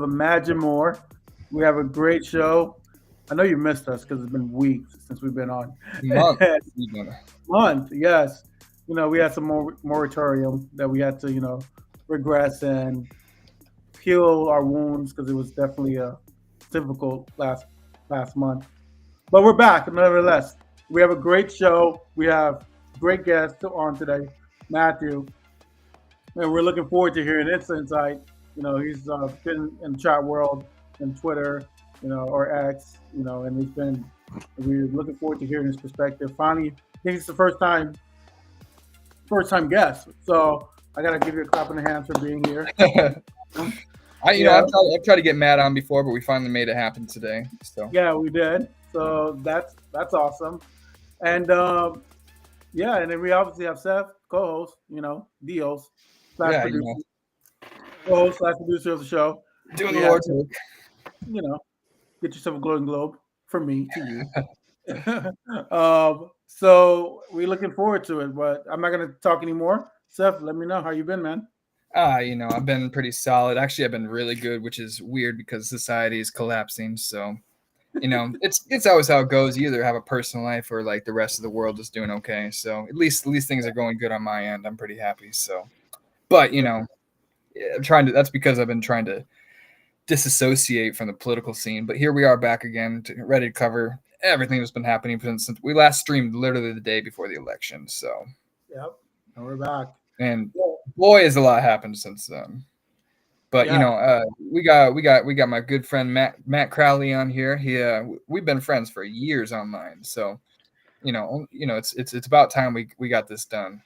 Imagine more. We have a great show. I know you missed us because it's been weeks since we've been on. Month even. Month, yes. We had some more moratorium that we had to, regress and heal our wounds because it was definitely a difficult last month. But we're back nevertheless. We have a great show. We have great guests on today, Matthew, and we're looking forward to hearing his insight. He's been in the chat world, in Twitter, or X, and we're looking forward to hearing his perspective. Finally, I think it's the first time guest. So I gotta give you a clap in the hands for being here. Yeah, I've tried to get Matt on before, but we finally made it happen today. So yeah, we did. So that's awesome. And yeah, and then we obviously have Seth, co-host, Dios slash yeah, producer, co-host slash producer of the show. doing We the have, Lord's work. you know, get yourself a glowing globe from me to you. So we're looking forward to it, but I'm not gonna talk anymore. Seth, let me know how you been, man. I've been pretty solid. Actually, I've been really good, which is weird because society is collapsing. So, it's always how it goes. You either have a personal life or like the rest of the world is doing okay. So at least things are going good on my end. I'm pretty happy. So, but Yeah. I'm trying to. That's because I've been trying to disassociate from the political scene. But here we are back again, ready to cover everything that's been happening since we last streamed literally the day before the election. So, Yep. And we're back. and Yeah. boy, has a lot happened since then. But Yeah. we got my good friend Matt Crowley on here. We've been friends for years online, so it's about time we got this done.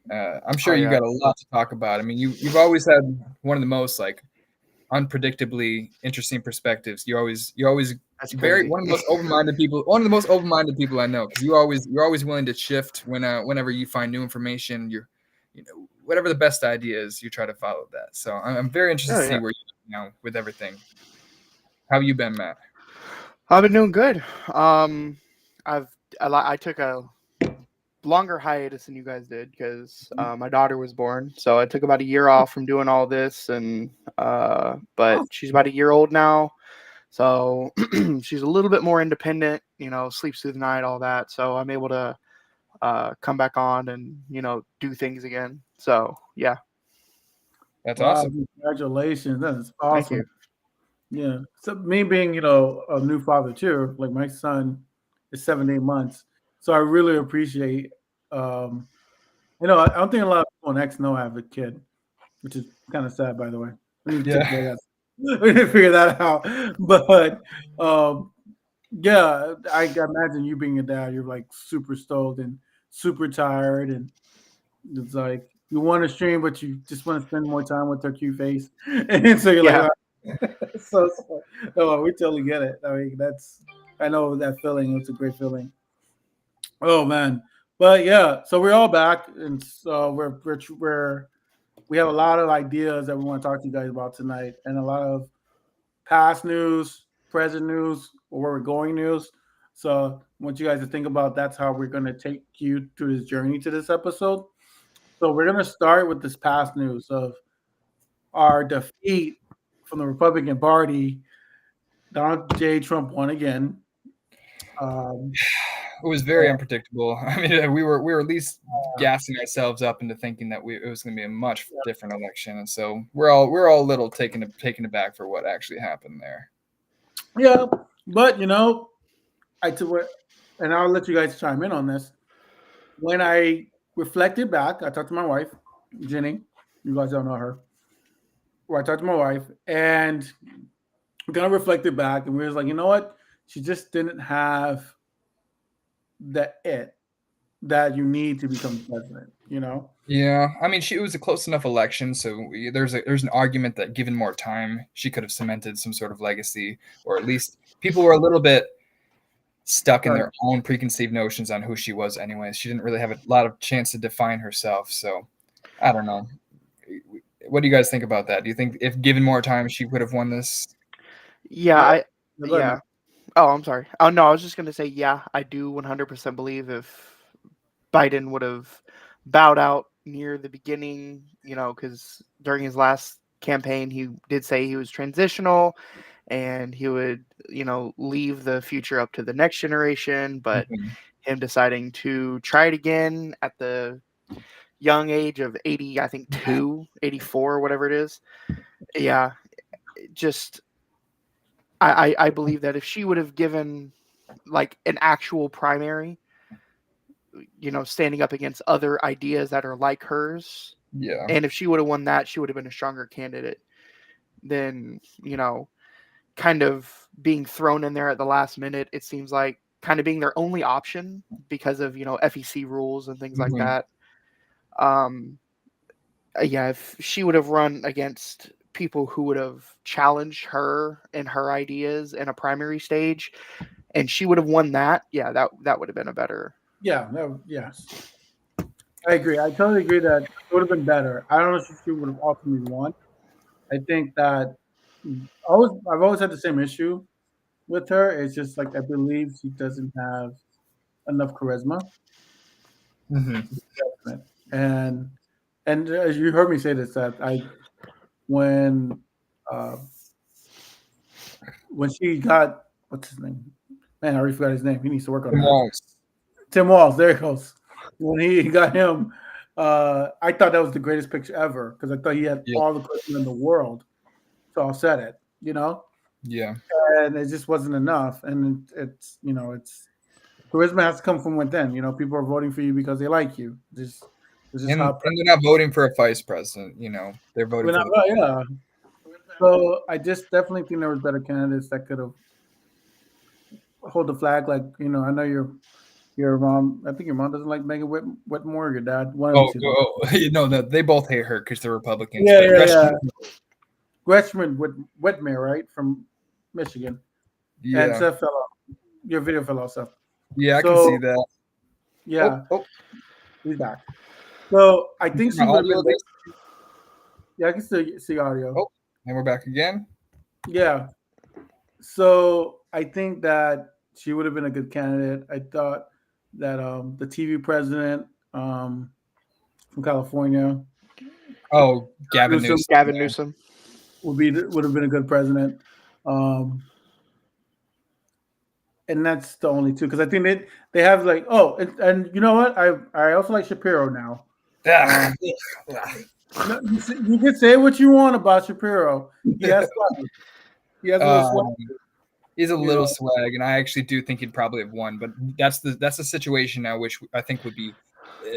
I'm Oh sure you yeah. got a lot to talk about. I mean, you've always had one of the most like unpredictably interesting perspectives. You're always That's very crazy. one of the most open-minded people. One of the most open-minded people I know because you're always willing to shift whenever you find new information. Whatever the best idea is, you try to follow that. So I'm very interested Oh to see yeah. where you are now with everything. How have you been, Matt? I've been doing good. Um, I've I took a longer hiatus than you guys did because my daughter was born, so I took about a year off from doing all this, and but Oh, she's about a year old now, so she's a little bit more independent. Sleeps through the night, all that. So I'm able to come back on and do things again. So yeah, That's wow! awesome. Congratulations. That's thank awesome. you. Yeah. So me being, a new father too, like my son is 7 8 months. So I really appreciate um I don't think a lot of people on X know I have a kid, which is kind of sad by the way. We need to take Yeah, care of that. We need to figure that out. But um yeah, I imagine you being a dad, you're like super stoked and super tired and it's like you want to stream but you just want to spend more time with their cute face. And so you're like, Yeah, so no, we totally get it. I mean, I know that feeling. It's a great feeling. Oh man, but yeah. So we're all back, and so we have a lot of ideas that we want to talk to you guys about tonight, and a lot of past news, present news, or where we're going news. So I want you guys to think about that's how we're going to take you through this journey to this episode. So we're going to start with this past news of our defeat from the Republican Party. Donald J. Trump won again. Um, it was very unpredictable. I mean, we were at least gassing ourselves up into thinking that it was going to be a much different election, and so we're all a little taken aback for what actually happened there. yeah, but I took it, and I'll let you guys chime in on this. When I reflected back, I talked to my wife, Jenny. You guys don't know her. Where I talked to my wife, and we kind of reflected back, and we was like, you know what? She just didn't have the it that you need to become president. Yeah, I mean, it was a close enough election, so there's an argument that given more time, she could have cemented some sort of legacy, or at least people were a little bit stuck in Right. their own preconceived notions on who she was. Anyways, she didn't really have a lot of chance to define herself. So I don't know. What do you guys think about that? Do you think if given more time, she would have won this? yeah, Yeah. I Go ahead, man. yeah. Oh, I'm sorry. Oh no, I was just gonna say yeah. I do 100% believe if Biden would have bowed out near the beginning, because during his last campaign, he did say he was transitional and he would, leave the future up to the next generation. But Mhm. him deciding to try it again at the young age of 80, I think 84, whatever it is. Yeah, just I believe that if she would have given like an actual primary, standing up against other ideas that are like hers, Yeah. and if she would have won that, she would have been a stronger candidate than, kind of being thrown in there at the last minute. It seems like kind of being their only option because of, FEC rules and things like Mhm. that. Yeah, if she would have run against people who would have challenged her and her ideas in a primary stage, and she would have won that, yeah, that would have been a better. Yeah, no, yes, I agree. I totally agree that it would have been better. I don't know if she would have ultimately won. I think that I've always had the same issue with her. It's just like I believe she doesn't have enough charisma, Mhm. and as you heard me say this, that when uh, when she got what's his name? Man, I already forgot his name. He needs to work on Tim that. Walz. Tim Walz. There he goes. When he got him, I thought that was the greatest picture ever because I thought he had Yeah. all the charisma in the world. So I said it, Yeah. and it just wasn't enough. And it's charisma has to come from within. People are voting for you because they like you. This is how. And they're not voting for a vice president. They're voting We're for not, the. well, yeah. So I just definitely think there was better candidates that could have hold the flag. Like I know your mom. I think your mom doesn't like Megan Whitmore. Or your dad. One of the Oh, two. that they both hate her because they're Republicans. Yeah, But yeah, yeah. Gretchen Whitmer, right from Michigan, and yeah, Seth fell off. Your video fell off, Seth. yeah, I can So see that. yeah, Oh, he's back. So I you think see she my would have audio been at better. least. Yeah, I can still see audio. Oh, and we're back again. Yeah. So I think that she would have been a good candidate. I thought that the TV president from California, Oh, Gavin Newsom, Newsom. Gavin Yeah. Newsom. would have been a good president. Um, and that's the only two because I think they have like and you know what I also like Shapiro now. Ah, No, you can say what you want about Shapiro. He has swag. He has a little swag. um, he's a You little know, swag, and I actually do think he'd probably have won. But that's the situation now, which I think would be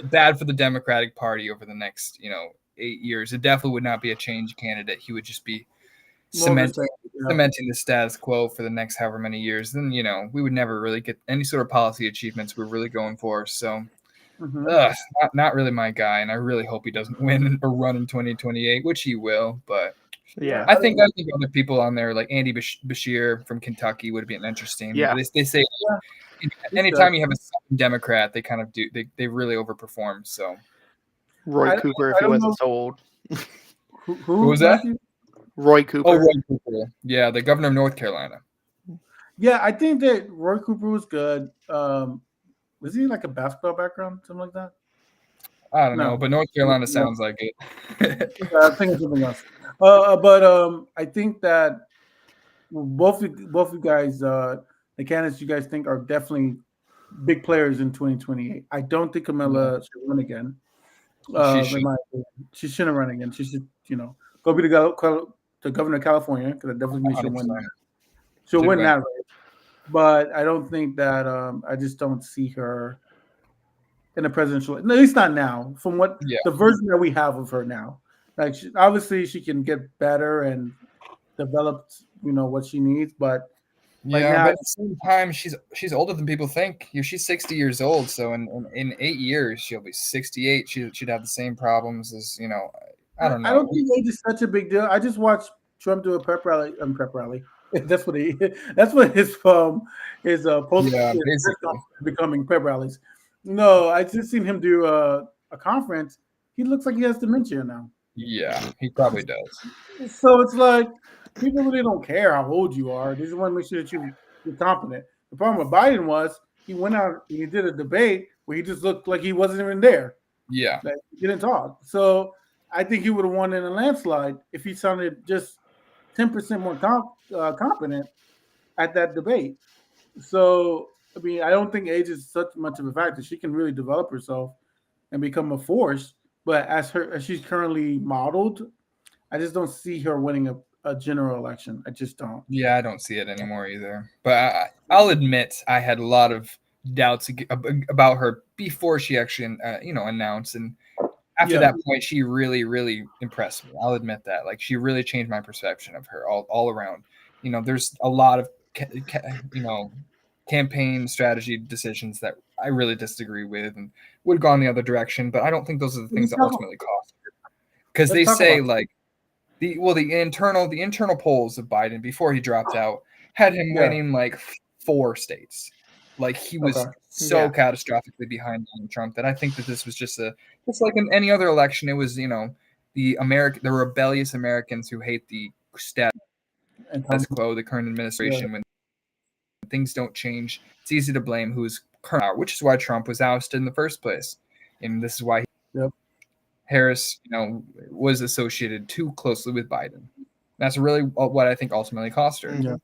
bad for the Democratic Party over the next 8 years. It definitely would not be a change candidate. He would just be more of the cementing same. Yeah. cementing the status quo for the next however many years. Then we would never really get any sort of policy achievements we're really going for. So. Mm-hmm. Not really my guy, and I really hope he doesn't win or run in 2028, which he will. But Yeah. I think other people on there like Andy Bashir from Kentucky would be interesting. Yeah. But they say He's anytime good. you have a Southern Democrat, they kind of do they really overperform. So Roy I, Cooper, if I he don't wasn't know so old. who who was that? Matthew. Roy Oh, Cooper. Roy Cooper. Yeah, the governor of North Carolina. Yeah, I think that Roy Cooper was good. Was he like a basketball background, something like that? I don't know, No, but North Carolina no. sounds like it. I'm thinking something else. But I think that both you guys, the candidates you guys think are definitely big players in 2028. I don't think Kamala should run again. She In should. my opinion, she shouldn't run again. She should, go be the governor of California because I definitely think she'll win 100%. that. She'll Should win win. that race. But I don't think that. I just don't see her in a presidential. At least not now. From what Yeah. the version that we have of her now, like obviously she can get better and develop, what she needs. But right Yeah, now, but at the same time, she's older than people think. She's 60 years old, so in 8 years she'll be 68. She'd have the same problems as I don't I know. don't think age is such a big deal. I just watched Trump do a pep rally. Prep rally. That's what he. That's what his post Yeah, his press basically. conference becoming prep rallies. No, I just seen him do a conference. He looks like he has dementia now. Yeah, he probably does. So it's like people really don't care how old you are. They just want to make sure that you're competent. The problem with Biden was he went out and he did a debate where he just looked like he wasn't even there. Yeah, Like he didn't talk. So I think he would have won in a landslide if he sounded just 10% more competent at that debate. So, I mean, I don't think age is such much of a factor. She can really develop herself and become a force. But as she's currently modeled, I just don't see her winning a general election. I just don't. Yeah, I don't see it anymore either. But I'll admit I had a lot of doubts about her before she actually, announced. And after Yeah, that point, she really, really impressed me. I'll admit that. Like, she really changed my perception of her all around. There's a lot of, campaign strategy decisions that I really disagree with and would have gone the other direction. But I don't think those are the things that ultimately cost her. Because let's they talk say, about like, the internal polls of Biden before he dropped out had him yeah. winning like 4 states. Like, he was Okay. so Yeah. catastrophically behind Donald Trump that I think that this was just like in any other election. It was the rebellious Americans who hate the status And quo, the current yeah, administration. When things don't change, it's easy to blame who's current power, which is why Trump was ousted in the first place, and this is why yep, Harris, was associated too closely with Biden. That's really what I think ultimately cost her. yeah. Mhm.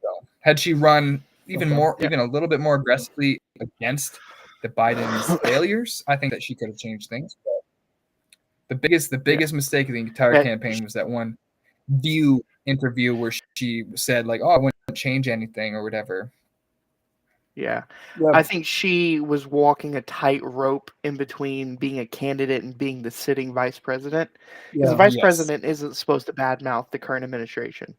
So, had she run Okay. Yeah. even a little bit more aggressively against the Biden's failures, I think that she could have changed things. But the Yeah. biggest mistake of the entire Yeah. campaign was that one View interview where she said like, "Oh, I wouldn't change anything" or whatever. Yeah. Yeah, I think she was walking a tightrope in between being a candidate and being the sitting vice president. Because the yeah. vice Yes. president isn't supposed to badmouth the current administration,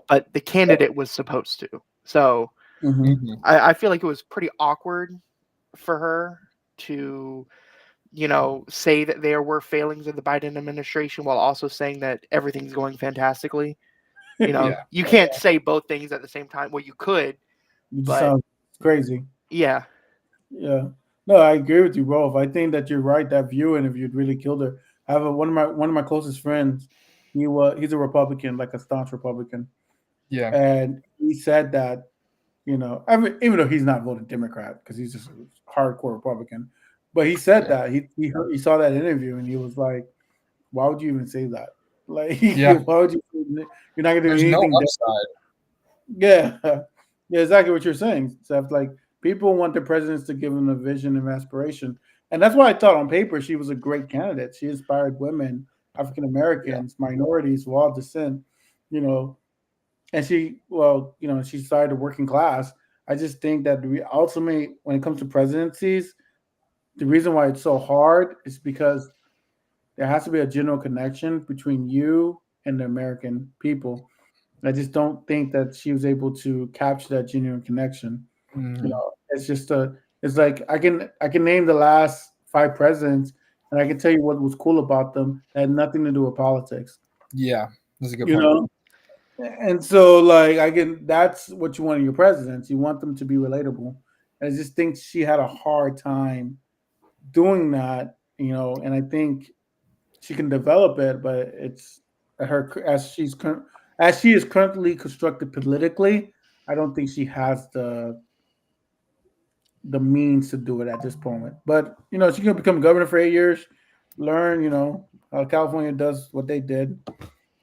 but the candidate was supposed to. So Mm-hmm. Hmm. I feel like it was pretty awkward for her to, say that there were failings of the Biden administration while also saying that everything's going fantastically. Yeah. You can't say both things at the same time. Well, you could, You just but sound crazy. yeah, Yeah. No, I agree with you, Rolf. I think that you're right. That View interview really killed her. I have one of my closest friends. He's a Republican, like a staunch Republican, Yeah. and he said that even though he's not voting Democrat because he's just a hardcore Republican, but he said Yeah. that he saw that interview and he was like, "Why would you even say that? Like, Yeah. why would you? You're not going to do There's no anything." upside. Yeah, yeah, exactly what you're saying, Seth. Like people want the presidents to give them a vision and aspiration, and that's why I thought on paper she was a great candidate. She inspired women, African Yeah. Americans, minorities of all descent, you know, and she started the working class. I just think that ultimately, when it comes to presidencies, the reason why it's so hard is because there has to be a general connection between you and the American people. I just don't think that she was able to capture that genuine connection. Mhm. It's just it's like I can name the last 5 presidents and I can tell you what was cool about them that had nothing to do with politics. Yeah. That's a good You point. know? And so like that's what you want in your presidents. You want them to be relatable. And I just think she had a hard time doing that, and I think she can develop it, but it's her as she is currently constructed politically. I don't think she has the means to do it at this moment. But she can become governor for 8 years, learn how California does what they did,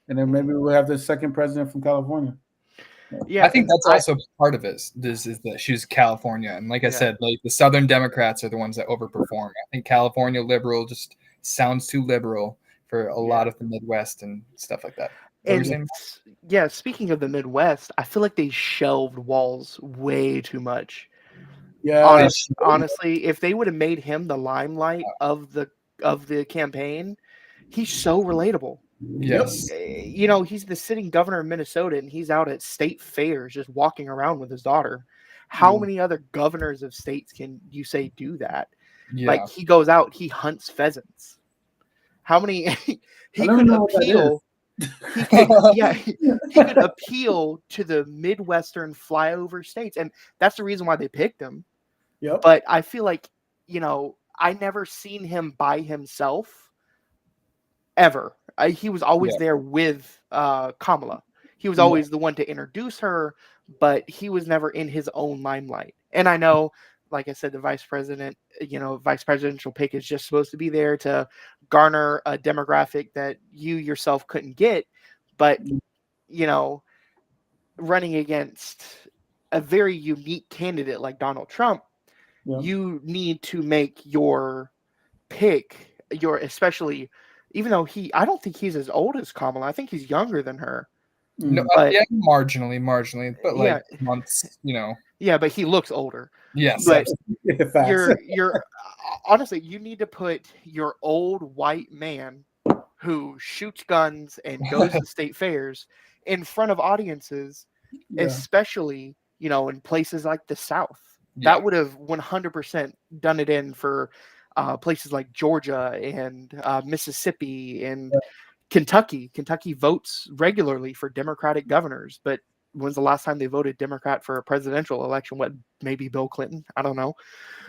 and then maybe mhm. we'll have the second president from California. I Yeah, think and that's also part of it. This is that she's California, and like I yeah, said, like the Southern Democrats are the ones that overperform. I think California liberal just sounds too liberal for a lot yeah. of the Midwest and stuff like that. Is that what you're And saying? yeah, speaking of the Midwest, I feel like they shelved Walls way too much. They Yes, should. Honestly, if they would have made him the limelight of the campaign, he's so relatable. yep, Yes. He's the sitting governor of Minnesota and he's out at state fairs just walking around with his daughter. How yeah. many other governors of states can you say do that? Like Yeah. he goes out, he hunts pheasants. How many I he don't even could know what that appeal he could yeah he could appeal to the Midwestern flyover states, and that's the reason why they picked him. Yep. But I feel like, I never seen him by himself ever. He was always Yeah. there with Kamala. He was Yeah. always the one to introduce her, but he was never in his own limelight. And I know, like I said, the vice presidential pick is just supposed to be there to garner a demographic that you yourself couldn't get. But, running against a very unique candidate like Donald Trump, you need to make your pick, especially, even though I don't think he's as old as Kamala. I think he's younger than her. No, but marginally, but like months, Yeah, but he looks older. Yes, but you're honestly, you need to put your old white man who shoots guns and goes to state fairs in front of audiences, especially in places like the South. That would have 100% done it in for places like Georgia and Mississippi and Kentucky. Kentucky votes regularly for Democratic governors, but when's the last time they voted Democrat for a presidential election? What, maybe Bill Clinton? I don't know.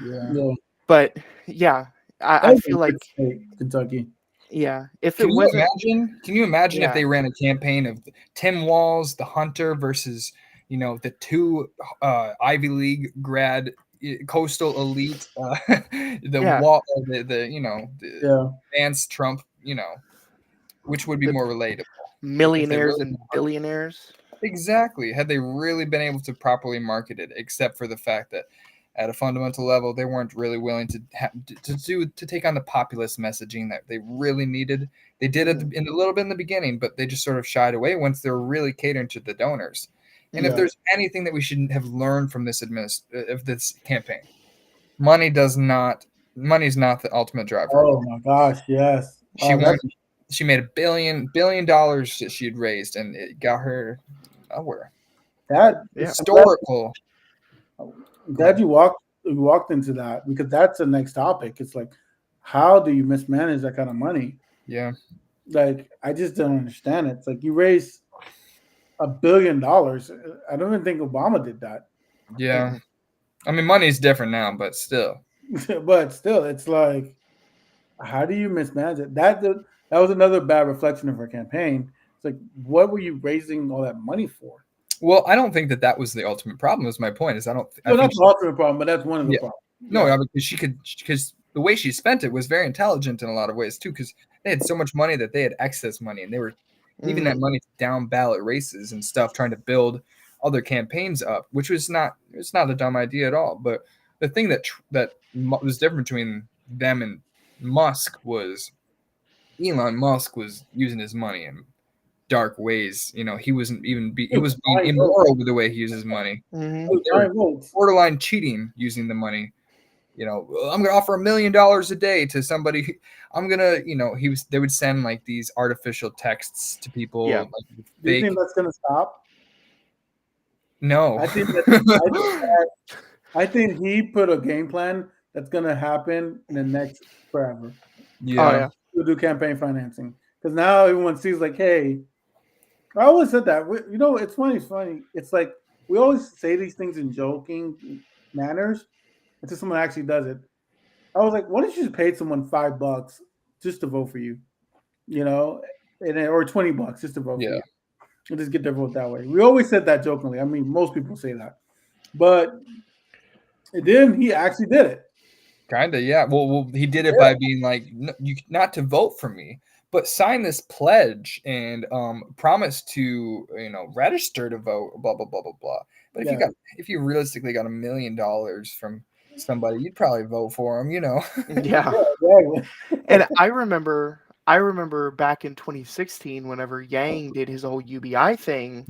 Yeah. But yeah, I feel like Kentucky. Yeah. If Can it wasn't, you imagine if they ran a campaign of Tim Walz, the Hunter, versus the two Ivy League grad coastal elite, Vance Trump, which would be more relatable? Millionaires and billionaires. Exactly. Had they really been able to properly market it, except for the fact that at a fundamental level, they weren't really willing to take on the populist messaging that they really needed. They did it in a little bit in the beginning, but they just sort of shied away once they were really catering to the donors. And if there's anything that we should have learned from this campaign, money is not the ultimate driver. Oh my gosh, yes. She made $1 billion that she had raised, and it got her nowhere. That historical. Glad you walked into that, because that's the next topic. It's like, how do you mismanage that kind of money? Yeah. Like, I just don't understand it. It's like, you raised $1 billion. I don't even think Obama did that. Yeah. I mean, money is different now, but still. It's like, how do you mismanage it? That was another bad reflection of her campaign. It's like, what were you raising all that money for? Well, I don't think that was the ultimate problem. Is my point. Is I think that's the ultimate problem, but that's one of the problems. No, because the way she spent it was very intelligent in a lot of ways too. Because they had so much money that they had excess money, and they were leaving that money to down ballot races and stuff, trying to build other campaigns up, which was not a dumb idea at all. But the thing that was different between them and Musk was Elon Musk was using his money in dark ways. He wasn't even he was being immoral with the way he uses money. Borderline cheating using the money. I'm gonna offer $1 million a day to somebody. I'm gonna, they would send like these artificial texts to people. Yeah. Do you think that's gonna stop? No. I think he put a game plan that's gonna happen in the next forever. Yeah. We'll do campaign financing, because now everyone sees like, hey, I always said that. It's funny. It's like, we always say these things in joking manners until someone actually does it. I was like, what if you just paid someone $5 just to vote for you, or $20 just to vote for you, and just get their vote that way? We always said that jokingly. I mean, most people say that, but then he actually did it. Kinda, yeah. Well, he did it by being like, you not to vote for me, but sign this pledge and promise to register to vote. Blah blah blah blah blah. But if you realistically got $1 million from somebody, you'd probably vote for him. Yeah. And I remember back in 2016, whenever Yang did his whole UBI thing,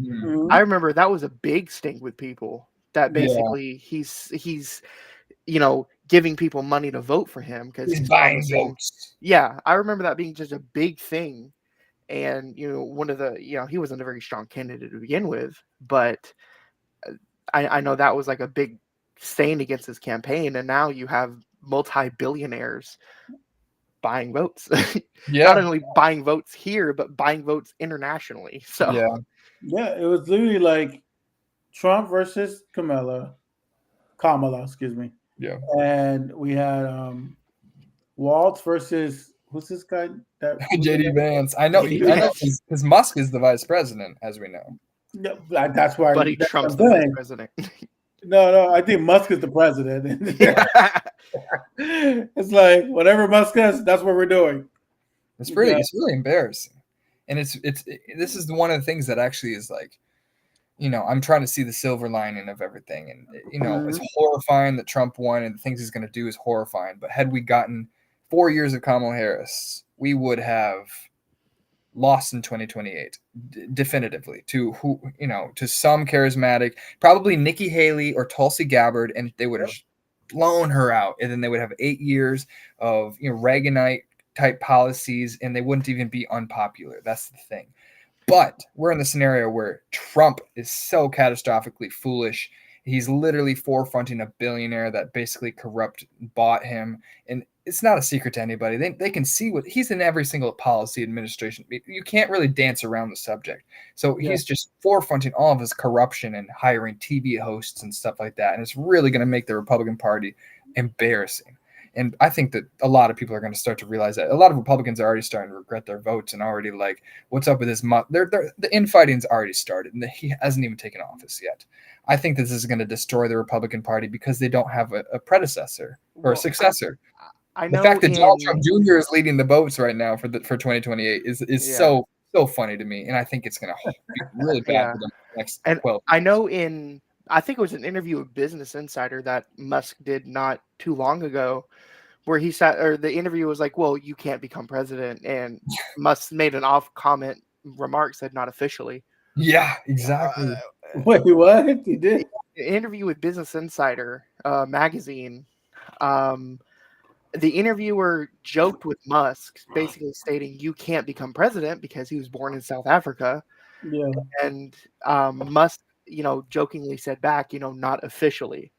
I remember that was a big sting with people. That basically he's giving people money to vote for him because he's buying votes. Yeah, I remember that being just a big thing. And one of the he wasn't a very strong candidate to begin with, but I know that was like a big stain against his campaign. And now you have multi-billionaires buying votes. Not only buying votes here, but buying votes internationally. So it was literally like Trump versus Kamala, excuse me. Yeah. And we had Waltz versus, who's this guy? JD Vance. I know because Musk is the vice president, as we know. Yeah, that's why. Buddy Trump's the vice president. No. I think Musk is the president. Yeah. It's like whatever Musk says, that's what we're doing. It's Yeah. really embarrassing, and this is one of the things that actually is like, I'm trying to see the silver lining of everything, and it's horrifying that Trump won, and the things he's going to do is horrifying. But had we gotten 4 years of Kamala Harris, we would have lost in 2028 definitively to to some charismatic, probably Nikki Haley or Tulsi Gabbard, and they would have blown her out, and then they would have 8 years of Reaganite type policies, and they wouldn't even be unpopular. That's the thing. But we're in the scenario where Trump is so catastrophically foolish. He's literally forefronting a billionaire that basically corrupt bought him. And it's not a secret to anybody. They can see what he's in every single policy administration. You can't really dance around the subject. So he's just forefronting all of his corruption and hiring TV hosts and stuff like that. And it's really going to make the Republican Party embarrassing. And I think that a lot of people are going to start to realize that. A lot of Republicans are already starting to regret their votes and already like, what's up with this? The infighting's already started, and he hasn't even taken office yet. I think this is going to destroy the Republican Party because they don't have a predecessor or a successor. I know the fact that Donald Trump Jr. is leading the votes right now for 2028 is so funny to me, and I think it's going to be really bad for the next 12. I know I think it was an interview with Business Insider that Musk did not too long ago, where he sat, or the interview was like, well, you can't become president. And Musk made an off comment remark, said not officially. Yeah, exactly. Wait, what? He did? An interview with Business Insider magazine. The interviewer joked with Musk, basically stating, you can't become president because he was born in South Africa. Yeah. And Musk, jokingly said back, not officially.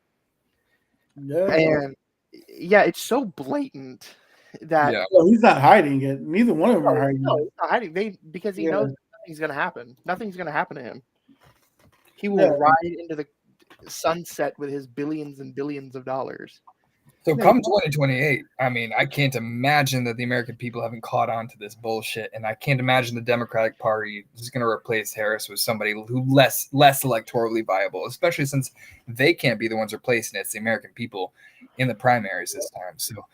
Yeah. And it's so blatant that he's not hiding it. Neither one of them are hiding it. He's not hiding. Because he knows nothing's going to happen. Nothing's going to happen to him. He will ride into the sunset with his billions and billions of dollars. So come 2028, I mean, I can't imagine that the American people haven't caught on to this bullshit, and I can't imagine the Democratic Party is going to replace Harris with somebody who less electorally viable, especially since they can't be the ones replacing it. It's the American people in the primaries this time. So,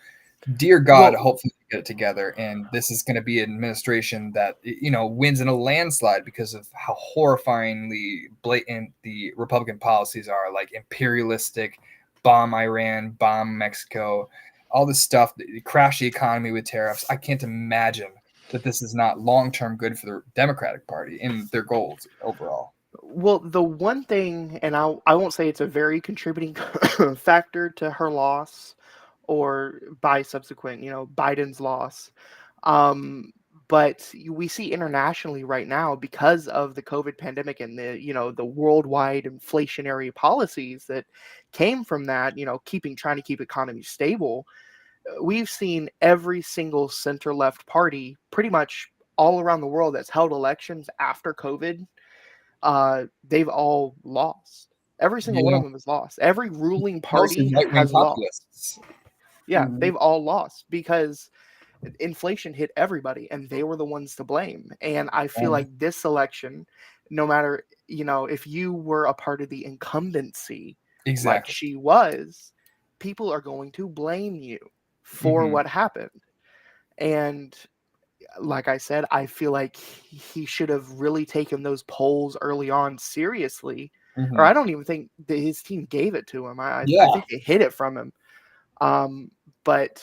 dear God, hopefully we get it together, and this is going to be an administration that wins in a landslide because of how horrifyingly blatant the Republican policies are, like imperialistic. Bomb Iran, bomb Mexico, all this stuff, crash the economy with tariffs. I can't imagine that this is not long-term good for the Democratic Party and their goals overall. Well, the one thing, and I won't say it's a very contributing factor to her loss or by subsequent, Biden's loss. But we see internationally right now, because of the COVID pandemic and the worldwide inflationary policies that came from that, trying to keep economies stable, we've seen every single center-left party pretty much all around the world that's held elections after COVID, they've all lost. Every single one of them has lost. Every ruling party has lost. Yeah, they've all lost because inflation hit everybody and they were the ones to blame. And I feel like this election, no matter, if you were a part of the incumbency, like she was, people are going to blame you for what happened. And like I said, I feel like he should have really taken those polls early on seriously. Or I don't even think that his team gave it to him. I think they hid it from him. But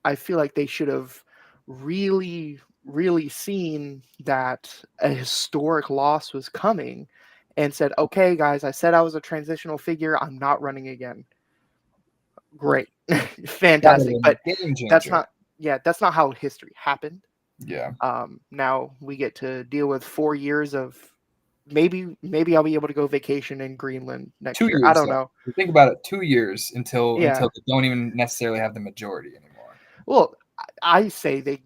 I feel like they should have really, really seen that a historic loss was coming and said, okay, guys, I said I was a transitional figure. I'm not running again. Great. Fantastic. But that's not how history happened. Yeah. Now we get to deal with 4 years of maybe I'll be able to go vacation in Greenland next year. I don't know. Think about it. 2 years until they don't even necessarily have the majority anymore. Well, I say they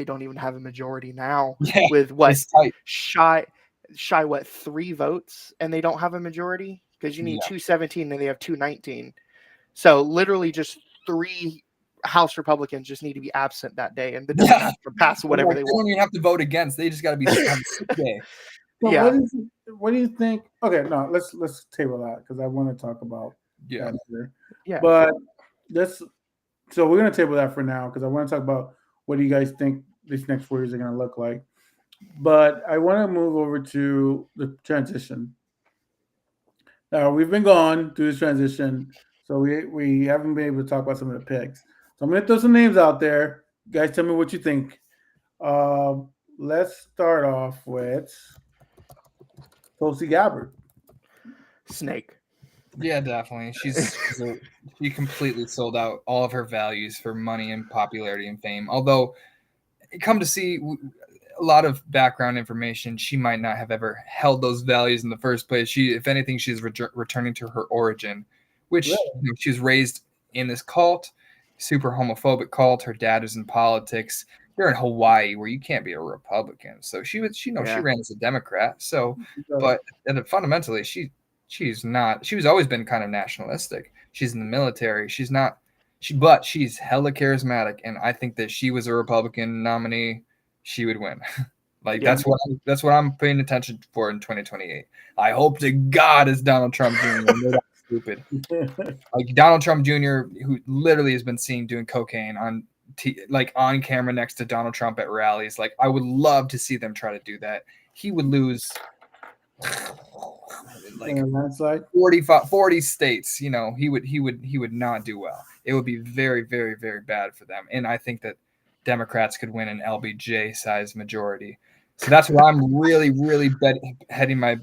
don't even have a majority now with what shy 3 votes, and they don't have a majority because you need 217 and they have 219. So literally just 3 House Republicans just need to be absent that day, and the Democrats can pass whatever they want. They don't even have to vote against. They just got to be day. So Yeah. what do you think? Okay, no, let's table that because I want to talk about Yeah. that later. Yeah. But let's so we're gonna table that for now because I want to talk about what do you guys think these next 4 years are gonna look like. But I want to move over to the transition. Now we've been gone through this transition, so we haven't been able to talk about some of the picks. So I'm gonna throw some names out there. You guys, tell me what you think. Let's start off with Tulsi Gabbard. Snake. Yeah, definitely. She completely sold out all of her values for money and popularity and fame. Although, come to see a lot of background information, she might not have ever held those values in the first place. She, if anything, she's returning to her origin, which Really? she was raised in this cult, super homophobic cult. Her dad was in politics. They're in Hawaii, where you can't be a Republican. So she was, she Yeah. ran as a Democrat. So, So, but fundamentally, she's not. She's always been kind of nationalistic. She's in the military. She's not. But she's hella charismatic, and I think that she was a Republican nominee, she would win. Like Yeah. that's what I'm paying attention for in 2028. I hope to God it's Donald Trump Jr. I know that's stupid. Like Donald Trump Jr., who literally has been seen doing cocaine on like on camera next to Donald Trump at rallies. Like I would love to see them try to do that. He would lose like landslide. 40 states. You know, he would not do well. It would be very, very, very bad for them. And I think that Democrats could win an LBJ size majority. So that's what I'm really, really heading my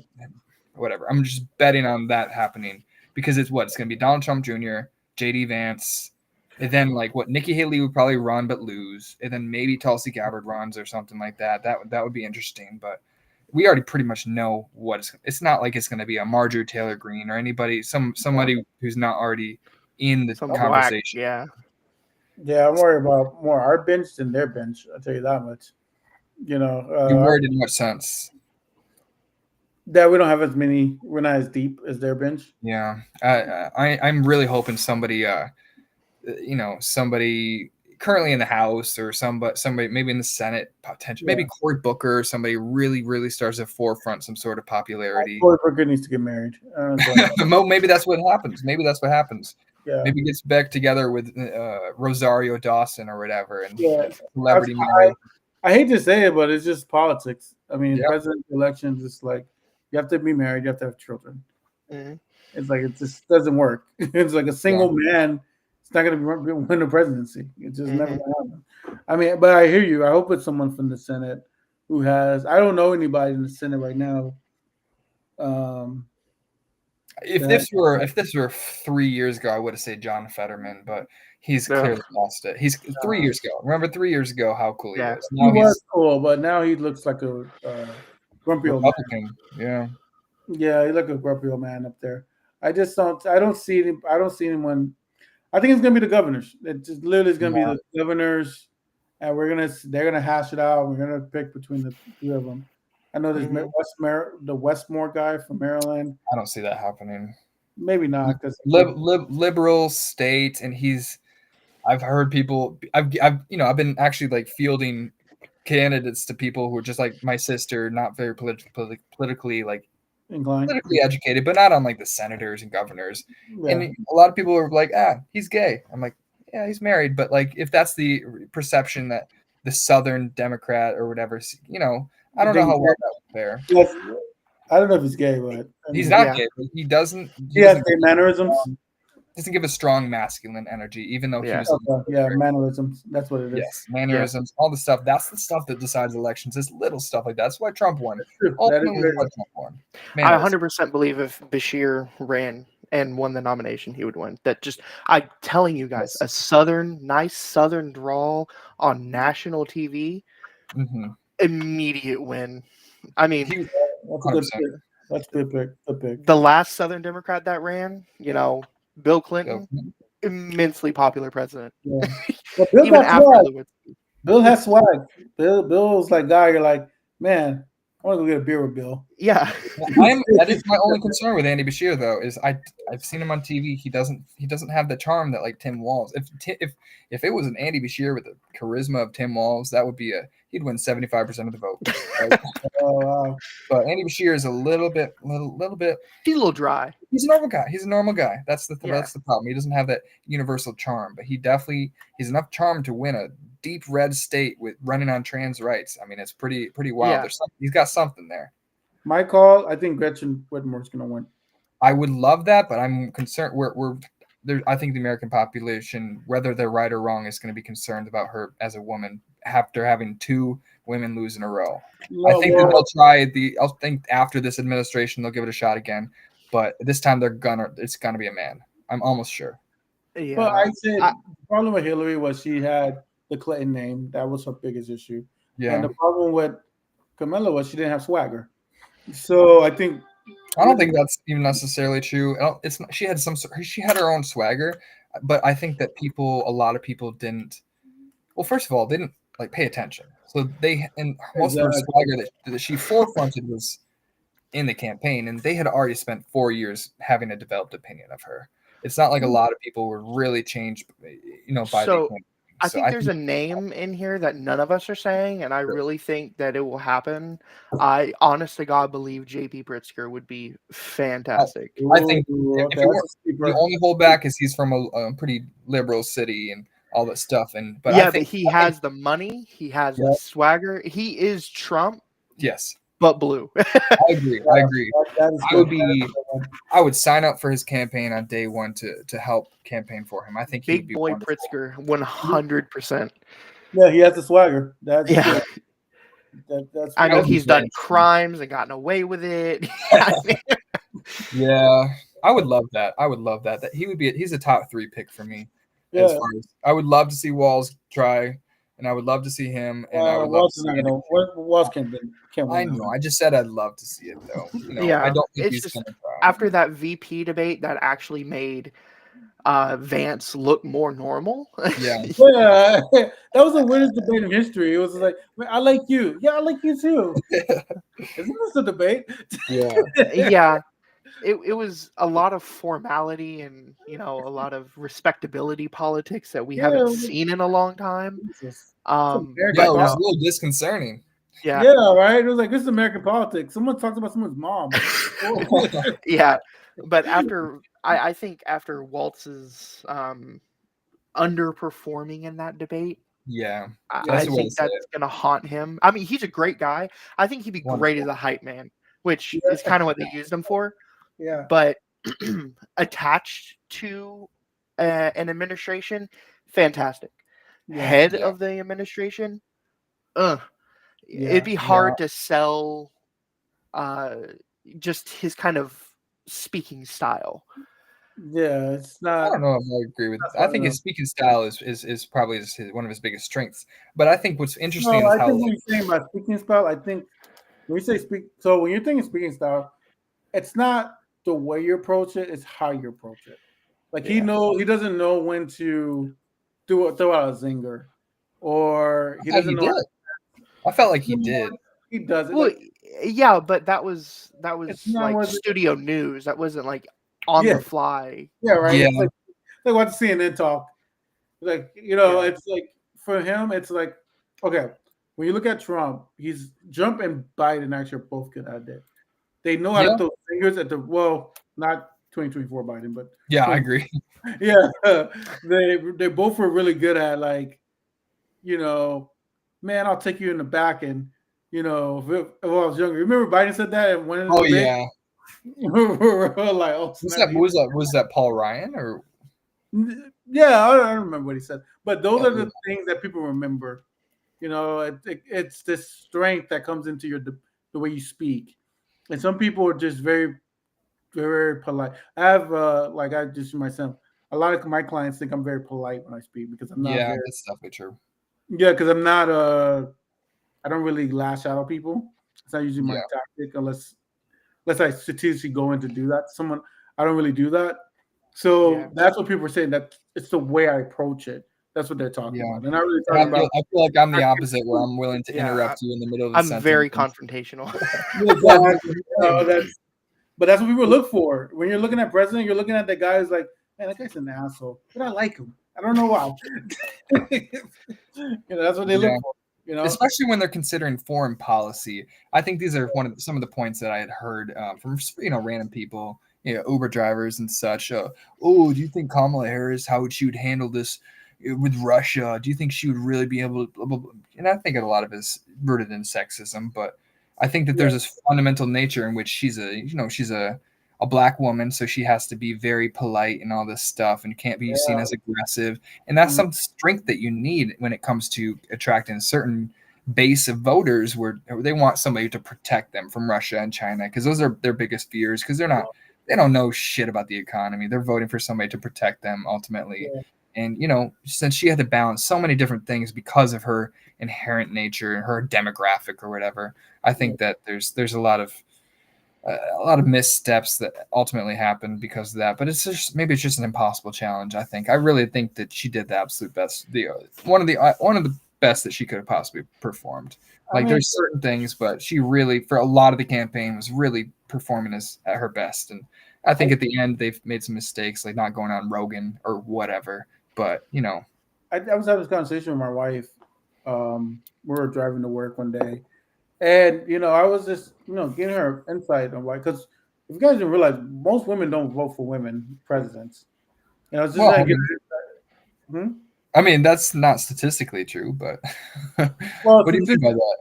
whatever. I'm just betting on that happening because it's going to be Donald Trump Jr., JD Vance, and then like what Nikki Haley would probably run but lose, and then maybe Tulsi Gabbard runs or something like that. That would be interesting, but we already pretty much know what it's not like it's going to be a Marjorie Taylor Greene or anybody, somebody who's not already in the Some conversation. Black, yeah. Yeah, I'm worried about more our bench than their bench. I'll tell you that much. You know, You're worried in what sense? that we don't have as many. We're not as deep as their bench. Yeah, I'm really hoping somebody, somebody currently in the House or somebody maybe in the Senate, potentially maybe Cory Booker or somebody really starts to forefront some sort of popularity. Cory Booker needs to get married. Maybe that's what happens. Yeah. Maybe gets back together with Rosario Dawson or whatever, and celebrity. I hate to say it, but it's just politics. I mean, Yeah. presidential elections, it's like you have to be married, you have to have children. Mm-hmm. It's like it just doesn't work. It's like a single man. It's not going to win the presidency. It's just never going to happen. I mean, but I hear you. I hope it's someone from the Senate who has. I don't know anybody in the Senate right now. If this were 3 years ago, I would have said John Fetterman, but he's clearly lost it. He's 3 years ago. Remember 3 years ago how cool he was. Now he was cool, but now he looks like a grumpy old Republican. Man. Yeah, he looks like a grumpy old man up there. I don't see him. I don't see anyone. I think it's gonna be the governors. It just literally is gonna be the governors, and they're gonna hash it out. We're gonna pick between the two of them. I know there's the Westmore guy from Maryland. I don't see that happening. Maybe not because liberal state, and I've heard people. I've been actually like fielding candidates to people who are just like my sister, not very politically like inclined, politically educated, but not on like the senators and governors. Yeah. And a lot of people are like, he's gay. I'm like, yeah, he's married. But like, if that's the perception that the Southern Democrat or whatever, I don't know how well that would fare. Yes, I don't know if he's gay, but he's not gay. But he doesn't. He has gay mannerisms. Doesn't give a strong masculine energy, even though he was. Mannerisms. That's what it is. Yes, mannerisms, all the stuff. That's the stuff that decides elections. It's little stuff like that. That's why Trump won. Ultimately, why Trump won. I 100% believe if Bashir ran and won the nomination, he would win. I'm telling you guys, a nice Southern drawl on national TV, immediate win. I mean, that's a good pick. That's a good pick. The last Southern Democrat that ran, Bill Clinton, immensely popular president. Yeah. Bill even after Bill has swag. Bill's like guy. You're like, man, I want to go get a beer with Bill. Yeah. That is my only concern with Andy Bashir, though, is I've seen him on TV. He doesn't have the charm that like Tim Walz. If it was an Andy Bashir with the charisma of Tim Walz, that would be he'd win 75% of the vote. Right? Oh wow. But Andy Bashir is a little bit. He's a little dry. He's a normal guy. He's a normal guy. That's the Yeah. that's the problem. He doesn't have that universal charm, but he's enough charm to win a deep red state with running on trans rights. I mean, it's pretty wild. Yeah. He's got something there. My call. I think Gretchen Whitmer's gonna win. I would love that, but I'm concerned. We're there. I think the American population, whether they're right or wrong, is going to be concerned about her as a woman after having 2 women lose in a row. I think that they'll try I think after this administration they'll give it a shot again, but this time it's gonna be a man. I'm almost sure. Yeah. But I said the problem with Hillary was she had the Clinton name. That was her biggest issue. Yeah. And the problem with Kamala was she didn't have swagger. So I think. I don't think that's even necessarily true. She had her own swagger, but I think that a lot of people didn't. Well, first of all, they didn't like pay attention. So most of her swagger that she forefronted was in the campaign, and they had already spent 4 years having a developed opinion of her. It's not like a lot of people were really changed, by the campaign. I think there's a name in here that none of us are saying, and I really think that it will happen. I honest to God believe JP Pritzker would be fantastic. I think the only holdback is he's from a pretty liberal city and all that stuff. But he has the money, he has the swagger. He is Trump. Yes. But blue. I agree. I would sign up for his campaign on day one to help campaign for him. I think Big he'd be boy wonderful. Pritzker, 100%. Yeah, he has the swagger. That's I know he's done crimes and gotten away with it. Yeah, I would love that. That he's a top 3 pick for me. Yeah. As far as I would love to see Walz try. And I would love to see him. And I would love to see Walz can't win. I know. I just said I'd love to see it, though. I don't think he's going to try. After that VP debate, that actually made Vance look more normal. Yeah. Yeah. That was the weirdest debate in history. It was like, I like you. Yeah, I like you too. Isn't this a debate? Yeah. Yeah. It was a lot of formality and a lot of respectability politics that we haven't seen in a long time. It was a little disconcerting. Yeah, right. It was like, this is American politics. Someone talks about someone's mom. Yeah, but I think after Waltz's underperforming in that debate, yeah, I think that's gonna haunt him. I mean, he's a great guy. I think he'd be great as a hype man, which is kind of what they used him for. Yeah, but attached to an administration, fantastic. Head of the administration, it'd be hard to sell just his kind of speaking style. Yeah, it's not. I don't know if I agree with that. I think his speaking style is probably one of his biggest strengths. But I think what's interesting is how. When you're saying about speaking style, I think when you say when you're thinking speaking style, it's not the way you approach it, it's how you approach it. Like he doesn't know when to throw out a zinger, or he doesn't know. I felt like he did. He doesn't. Well, yeah, but that was like studio news. That wasn't like on the fly. Yeah, right. Yeah. It's like what CNN talk. Like it's like for him, it's like okay. When you look at Trump, Trump and Biden actually are both good at it. They know how to throw fingers at not 2024 Biden, but I agree. Yeah, they both were really good at man, I'll take you in the back, and if I was younger, remember Biden said that and when yeah, we're like, was that Paul Ryan or? Yeah, I don't remember what he said, but those are the things that people remember. It's this strength that comes into the way you speak. And some people are just very, very polite. I have, I just myself, a lot of my clients think I'm very polite when I speak because I'm not. Yeah, that's definitely true. Yeah, because I'm not, I don't really lash out at people. It's not usually my tactic unless I strategically go in to do that. I don't really do that. So that's what people are saying, that it's the way I approach it. That's what they're talking about. They're not really talking about. I feel like I'm the opposite, where I'm willing to interrupt you in the middle of the sentence. I'm very confrontational. But that's what people look for. When you're looking at president, you're looking at the guy who's like, man, that guy's an asshole. But I like him. I don't know why. That's what they look for. Especially when they're considering foreign policy. I think these are some of the points that I had heard from random people, Uber drivers and such. Oh, do you think Kamala Harris, how she would handle this with Russia? Do you think she would really be able to? Blah, blah, blah. And I think a lot of it is rooted in sexism, but I think that there's this fundamental nature in which she's a black woman, so she has to be very polite and all this stuff and can't be seen as aggressive. And that's some strength that you need when it comes to attracting a certain base of voters where they want somebody to protect them from Russia and China, because those are their biggest fears, because they don't know shit about the economy. They're voting for somebody to protect them ultimately. And, since she had to balance so many different things because of her inherent nature and her demographic or whatever, I think that there's a lot of missteps that ultimately happened because of that. But maybe it's just an impossible challenge. I really think that she did the absolute best. One of the best that she could have possibly performed. There's certain things, but she really, for a lot of the campaign, was really performing at her best. And I think at the end they've made some mistakes, like not going on Rogan or whatever. But I was having this conversation with my wife. We were driving to work one day. And, I was just, getting her insight on why. Because if you guys didn't realize, most women don't vote for women presidents. It's just I mean, that's not statistically true, but what do you think about that?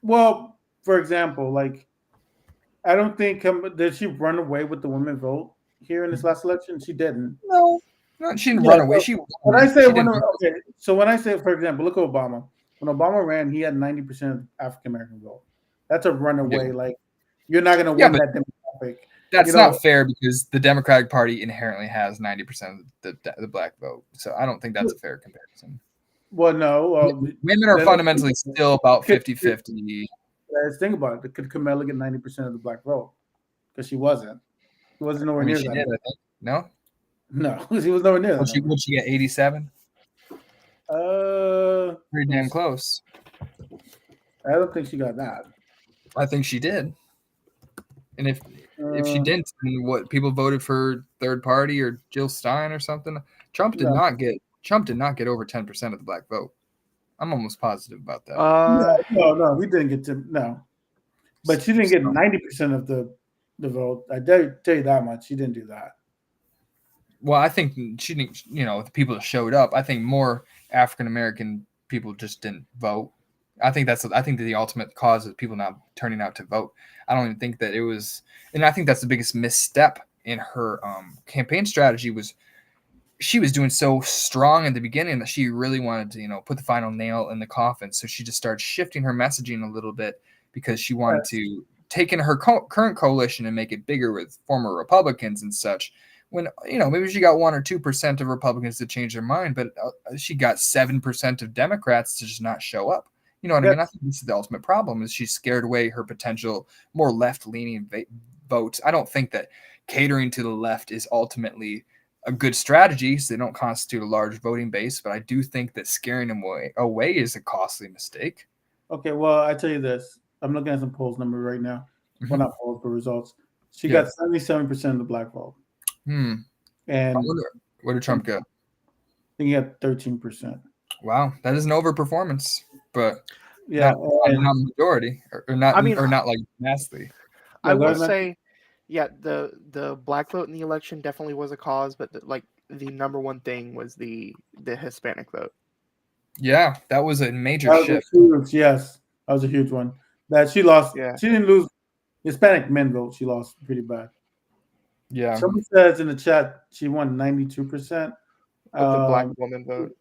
Well, for example, I don't think did she run away with the women vote here in this last election? She didn't. No, she didn't run away. When I say, for example, look at Obama. When Obama ran, he had 90% of African American vote. That's a runaway. Yeah. You're not going to win that demographic. That's not fair, because the Democratic Party inherently has 90% of the black vote. So I don't think that's a fair comparison. Well, no. Women are fundamentally still about 50-50. Let's think about it. Could Kamala get 90% of the black vote? Because she wasn't. She wasn't nowhere near that. She did, I think. No? No, she was nowhere near that. Would she get 87? Pretty damn close. I don't think she got that. I think she did. And if she didn't, then what, people voted for third party or Jill Stein or something? Trump did not get over 10% of the black vote. I'm almost positive about that. No, he didn't get but she didn't get 90% of the vote. I dare tell you that much. She didn't do that. Well, I think she didn't. The people that showed up, I think more African American people just didn't vote. I think that the ultimate cause of people not turning out to vote. I don't even think that it was, and I think that's the biggest misstep in her campaign strategy. Was she was doing so strong in the beginning that she really wanted to, put the final nail in the coffin. So she just started shifting her messaging a little bit because she wanted to take in her current coalition and make it bigger with former Republicans and such. When, maybe she got 1 or 2% of Republicans to change their mind, but she got 7% of Democrats to just not show up. You know what I mean? I think this is the ultimate problem, is she scared away her potential more left-leaning votes. I don't think that catering to the left is ultimately a good strategy, so they don't constitute a large voting base, but I do think that scaring them away is a costly mistake. Okay, well, I tell you this. I'm looking at some polls numbers right now. Well, not polls, but results. She got 77% of the black vote. And what did Trump get? I think he got 13%. Wow, that is an overperformance, but not majority, or not. Or not like massively. I will say, the black vote in the election definitely was a cause, but the number one thing was the Hispanic vote. Yeah, that was a major shift. Yes, that was a huge one. That she lost. Yeah. She didn't lose Hispanic men vote. She lost pretty bad. Yeah. Somebody says in the chat she won 92%. Of the black woman vote.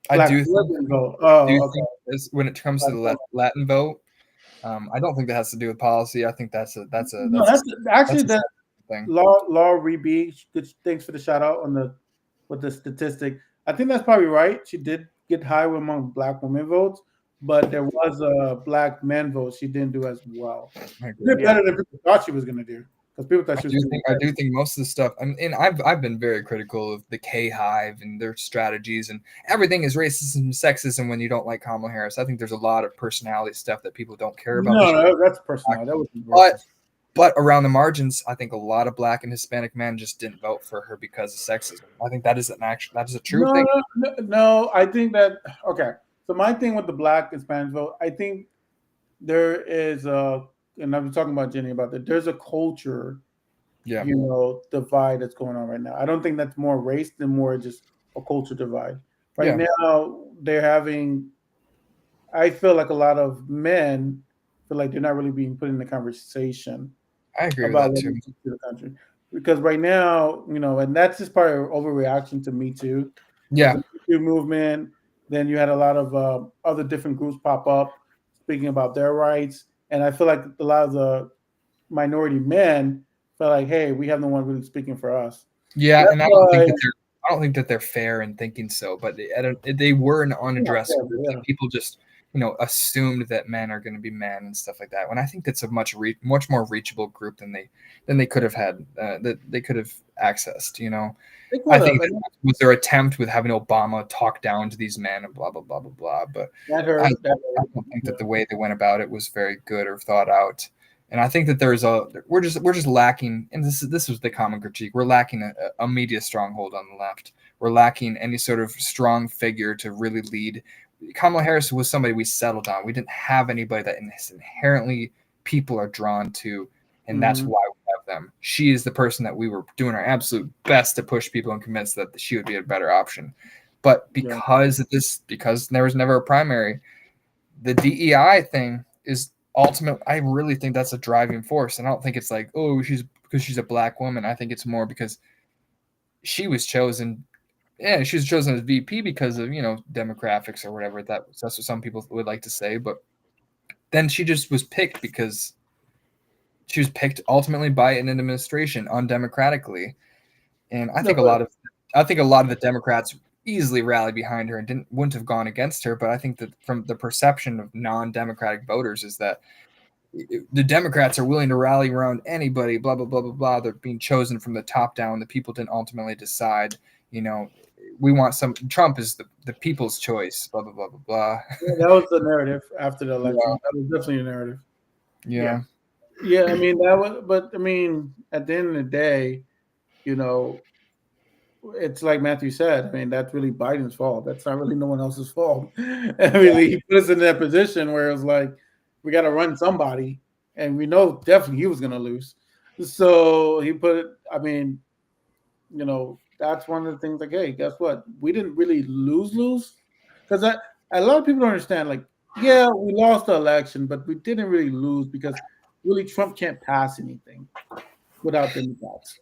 I do think when it comes to the Latin vote, I don't think that has to do with policy. I think that's actually thing. Law Reby, thanks for the shout out with the statistic. I think that's probably right. She did get high among black women votes, but there was a black men vote. She didn't do as well. She did better than people thought she was going to do. Because people thought I do think most of the stuff, and I've been very critical of the K-Hive and their strategies, and everything is racism, sexism when you don't like Kamala Harris. I think there's a lot of personality stuff that people don't care about. No, that's personality. That wasn't but around the margins, I think a lot of black and Hispanic men just didn't vote for her because of sexism. I think that is a true thing. No, I think that So my thing with the black and Spanish vote, I think there is a, and I was talking about Jenny about that. There's a culture, Yeah, divide that's going on right now. I don't think that's more race than more just a culture divide. Right yeah, now, they're having. I feel like a lot of men feel like they're not really being put in the conversation I agree with about that what too. needs to do the country. Because right now, and that's just part of overreaction to Me Too. Because Yeah, the Me Too movement, then you had a lot of other different groups pop up speaking about their rights. And I feel like a lot of the minority men felt like, hey, we have no one really speaking for us. yeah, That's and why, I don't think that they're fair in thinking so, but they were an not unaddressed fair, group but that yeah, people just assumed that men are going to be men and stuff like that. When I think that's a much more reachable group than they could have had that they could have accessed. they I could have. think And that was their attempt with having Obama talk down to these men and blah blah blah blah blah. But that I, hurt. That I hurt. don't think Yeah. that the way they went about it was very good or thought out. And I think that we're just lacking, and this was the common critique. We're lacking a media stronghold on the left. We're lacking any sort of strong figure to really lead. Kamala Harris was somebody we settled on. We didn't have anybody that inherently people are drawn to, and that's Mhm. why we have them. She is the person that we were doing our absolute best to push people and convince that she would be a better option. But Yeah. because there was never a primary, the DEI thing is ultimate. I really think that's a driving force, and I don't think it's like, oh, she's because she's a black woman. I think it's more because she was chosen. Yeah, she was chosen as VP because of demographics or whatever. That's what some people would like to say, but then she just was picked because she was picked ultimately by an administration undemocratically. And I No, think a but lot of the Democrats easily rallied behind her and wouldn't have gone against her. But I think that from the perception of non-democratic voters is that the Democrats are willing to rally around anybody, blah blah blah blah blah. They're being chosen from the top down. The people didn't ultimately decide. You know, we want some. Trump is the people's choice. Blah blah blah blah blah. yeah, that was the narrative after the Yeah, election. That was definitely a narrative. Yeah. yeah, Yeah, I mean that was, but I mean, at the end of the day, you know, it's like Matthew said. I mean, that's really Biden's fault. That's not really no one else's fault. I mean, he put us in that position where it was like we got to run somebody, and we know definitely he was going to lose. So he put it. I mean, that's one of the things. Like, hey, guess what? We didn't really lose because a lot of people don't understand. Like, yeah, we lost the election, but we didn't really lose because really Trump can't pass anything without Democrats.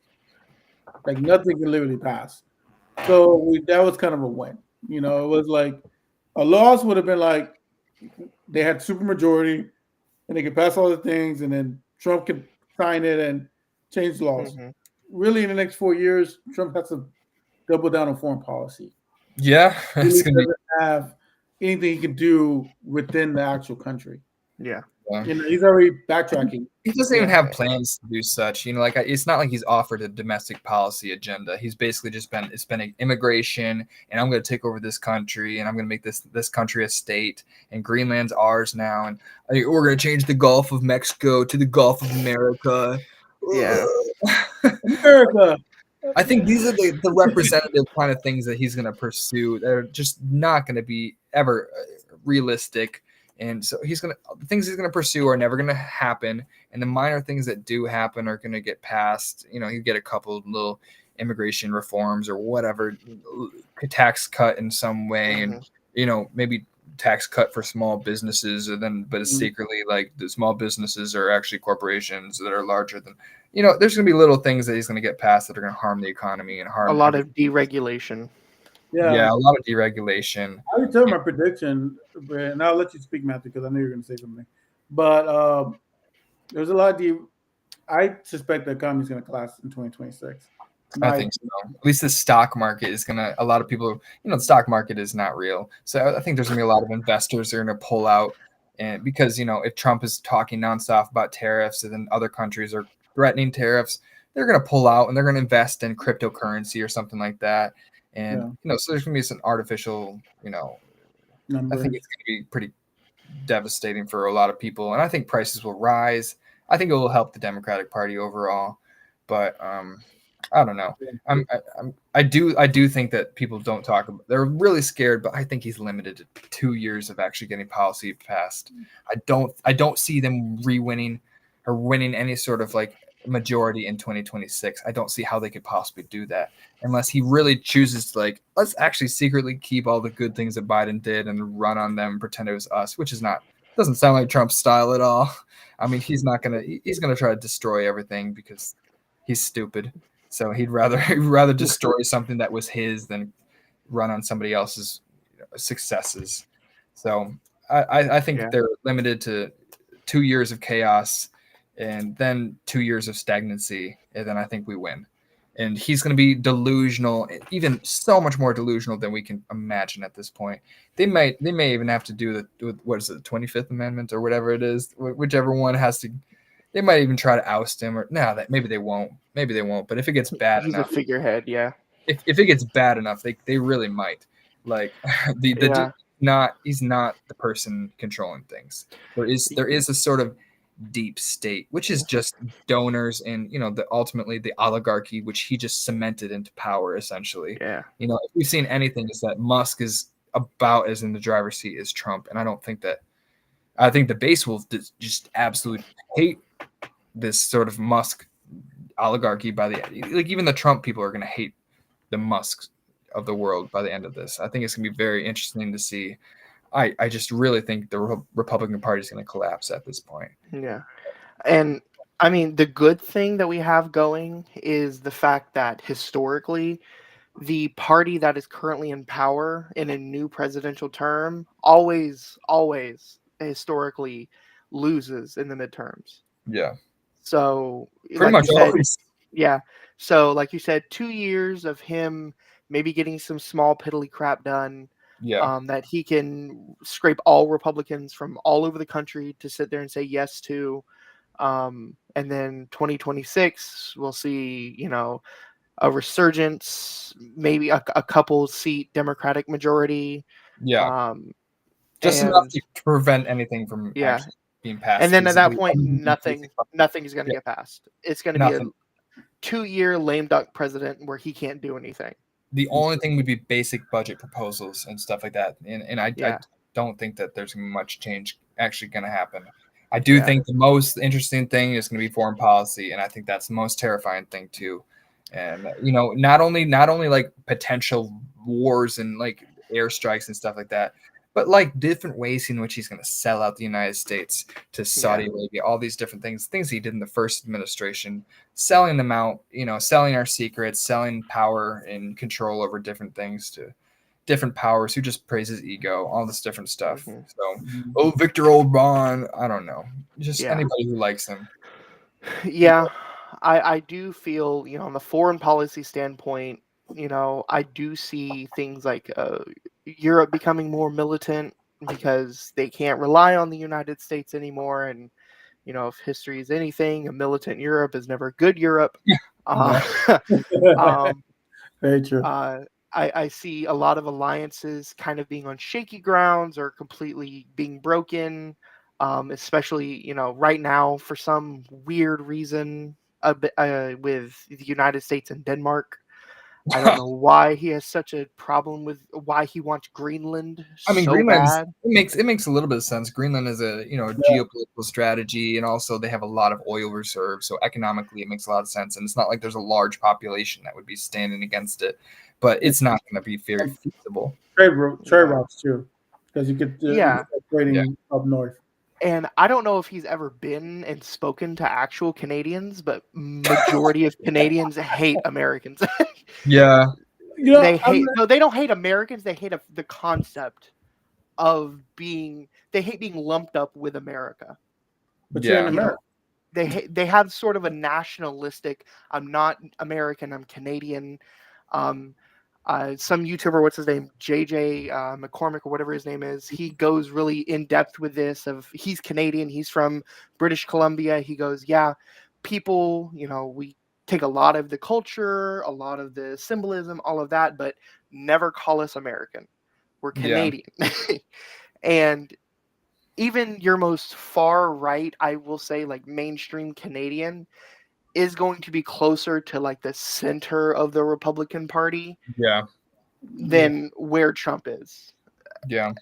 Like nothing can literally pass. So that was kind of a win. It was like a loss would have been like they had supermajority and they could pass all the things, and then Trump could sign it and change laws. Hmm. Really, in the next 4 years, Trump has to double down on foreign policy. yeah. It's Really gonna be. doesn't have anything he can do within the actual country. Yeah. Yeah. He's already backtracking. He doesn't even Yeah, have plans to do such. Like it's not like he's offered a domestic policy agenda. He's basically just been immigration, and I'm going to take over this country, and I'm going to make this country a state, and Greenland's ours now, and we're going to change the Gulf of Mexico to the Gulf of America. Yeah. America. I think these are the representative kind of things that he's going to pursue that are just not going to be ever realistic. And so the things he's going to pursue are never going to happen. And the minor things that do happen are going to get passed. You get a couple little immigration reforms or whatever, tax cut in some way. And, Hmm. maybe tax cut for small businesses, but it's Mhm. secretly like the small businesses are actually corporations that are larger than there's going to be little things that he's going to get past that are going to harm the economy and A harm lot every. of deregulation. Yeah, Yeah, a lot of deregulation. I would tell my prediction, and I'll let you speak, Matthew, because I know you're going to say something. But there's a lot of I suspect the economy is going to collapse in 2026. I My think so. At least the stock market is going to, a lot of people, the stock market is not real. So I think there's going to be a lot of investors that are going to pull out. And because, if Trump is talking nonstop about tariffs and then other countries are threatening tariffs, they're going to pull out and they're going to invest in cryptocurrency or something like that. And, yeah, so there's going to be some artificial, I think numbers. it's going to be pretty devastating for a lot of people. And I think prices will rise. I think it will help the Democratic Party overall. But I don't know. I do think that people don't talk about. They're really scared, but I think he's limited to 2 years of actually getting policy passed. I don't see them re-winning or winning any sort of like majority in 2026. I don't see how they could possibly do that unless he really chooses to like let's actually secretly keep all the good things that Biden did and run on them and pretend it was us, which is not doesn't sound like Trump's style at all. I mean, he's gonna try to destroy everything because he's stupid. So he'd rather destroy something that was his than run on somebody else's successes. So I think Yeah. they're limited to 2 years of chaos and then 2 years of stagnancy, and then I think we win. And he's going to be delusional, even so much more delusional than we can imagine at this point. They may even have to do the what is it, the 25th Amendment or whatever it is, whichever one has to. They might even try to oust him, or no, that maybe they won't. Maybe they won't. But if it gets bad He's a enough, figurehead. Yeah. if it gets bad enough, they really might. Like Yeah. not he's not the person controlling things. There is a sort of deep state, which is just donors and ultimately the oligarchy, which he just cemented into power essentially. Yeah. If we've seen anything, is that Musk is about as in the driver's seat as Trump, and I think the base will just absolutely hate this sort of Musk oligarchy by the like even the Trump people are going to hate the Musks of the world by the end of this. I think it's going to be very interesting to see. I just really think the Republican Party is going to collapse at this point. Yeah. And I mean, the good thing that we have going is the fact that historically, the party that is currently in power in a new presidential term always historically loses in the midterms. Yeah. So, Pretty like much you said, always. yeah. So, like you said, 2 years of him maybe getting some small piddly crap done. Yeah. That he can scrape all Republicans from all over the country to sit there and say yes to. And then 2026, we'll see, a resurgence, maybe a couple seat Democratic majority. Yeah. Just enough And to prevent anything from yeah. actually being passed. And then at that physically. point, nothing is going to get passed. It's going to be a Nothing. 2-year lame duck president where he can't do anything. The only thing would be basic budget proposals and stuff like that. And I Yeah. don't think that there's much change actually going to happen. I do think the most interesting thing is going to be foreign policy, and I think that's the most terrifying thing too. And not only like potential wars and like airstrikes and stuff like that, but like different ways in which he's going to sell out the United States to Saudi Arabia, all these different things he did in the first administration, selling them out, selling our secrets, selling power and control over different things to different powers who just praise his ego, all this different stuff. Mhm. So, Victor Orban, I don't know, just anybody who likes him. Yeah, I do feel, on the foreign policy standpoint, I do see things like Europe becoming more militant because they can't rely on the United States anymore. And, if history is anything, a militant Europe is never good Europe. Very true. I see a lot of alliances kind of being on shaky grounds or completely being broken, especially, right now for some weird reason with the United States and Denmark. I don't know why he has such a problem with why he wants Greenland I mean, so Greenland bad. it makes a little bit of sense. Greenland is a geopolitical strategy, and also they have a lot of oil reserves, so economically it makes a lot of sense. And it's not like there's a large population that would be standing against it, but it's not going to be very feasible. Trade routes too, because you get trading up north. And I don't know if he's ever been and spoken to actual Canadians, but majority of Canadians hate Americans. Yeah. They hate they don't hate Americans, they hate the concept of being lumped up with America. But you're in America. They have sort of a nationalistic, I'm not American, I'm Canadian. Some YouTuber, what's his name, JJ McCormick or whatever his name is, he goes really in depth with this. He's Canadian, he's from British Columbia. He goes, people, we take a lot of the culture, a lot of the symbolism, all of that, but never call us American. We're Canadian. And even your most far right, I will say, like mainstream Canadian, is going to be closer to like the center of the Republican Party Yeah. than where Trump is. Yeah.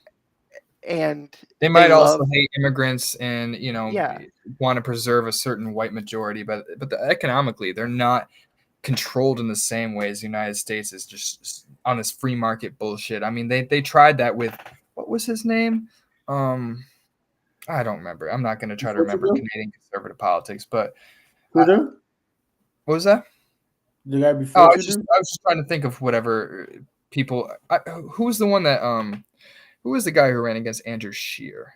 And They they might also love, hate immigrants and yeah, want to preserve a certain white majority, but economically they're not controlled in the same way as the United States is, just on this free market bullshit. I mean, they tried that with, what was his name? I don't remember. I'm not going to try to Before remember Trudeau? Canadian conservative politics, but Trudeau? what was that? The guy Oh, before Trudeau? I was just trying to think of whatever people. Who was the one that who was the guy who ran against Andrew Scheer?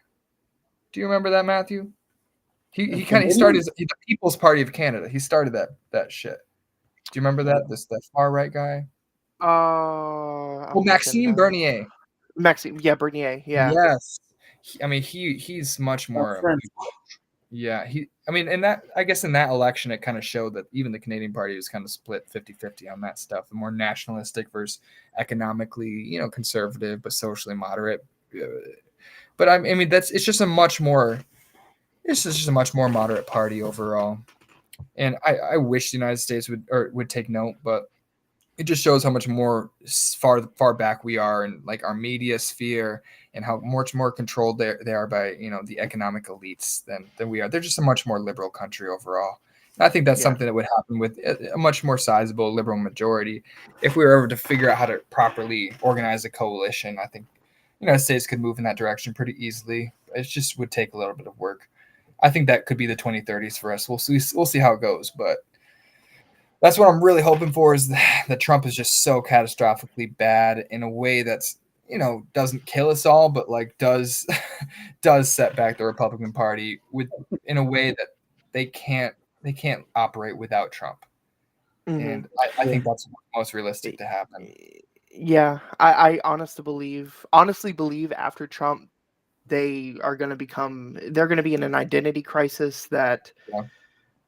Do you remember that, Matthew? A He started Canadian? the People's Party of Canada. He started that shit. Do you remember that? That far right guy? I'm Well, thinking, Maxime Bernier. Maxime, yeah, Bernier, yeah, Yes. I mean, he's much more. French. Yeah, I mean, in that, I guess in that election, it kind of showed that even the Canadian Party was kind of split 50-50 on that stuff. The more nationalistic versus economically, conservative but socially moderate. But I mean, it's just a much more. It's just a much more moderate party overall. And I wish the United States would take note, but it just shows how much more far back we are in like our media sphere, and how much more controlled they are by the economic elites than we are. They're just a much more liberal country overall. And I think that's yeah, something that would happen with a much more sizable liberal majority if we were ever to figure out how to properly organize a coalition. I think the United States could move in that direction pretty easily. It just would take a little bit of work. I think that could be the 2030s for us. We'll see. We'll see how it goes, but that's what I'm really hoping for, is that Trump is just so catastrophically bad in a way that's doesn't kill us all, but like does does set back the Republican Party in a way that they can't operate without Trump. mm-hmm. And I think that's most realistic to happen. Yeah. I honestly believe after Trump, they're going to be in an identity crisis that Yeah.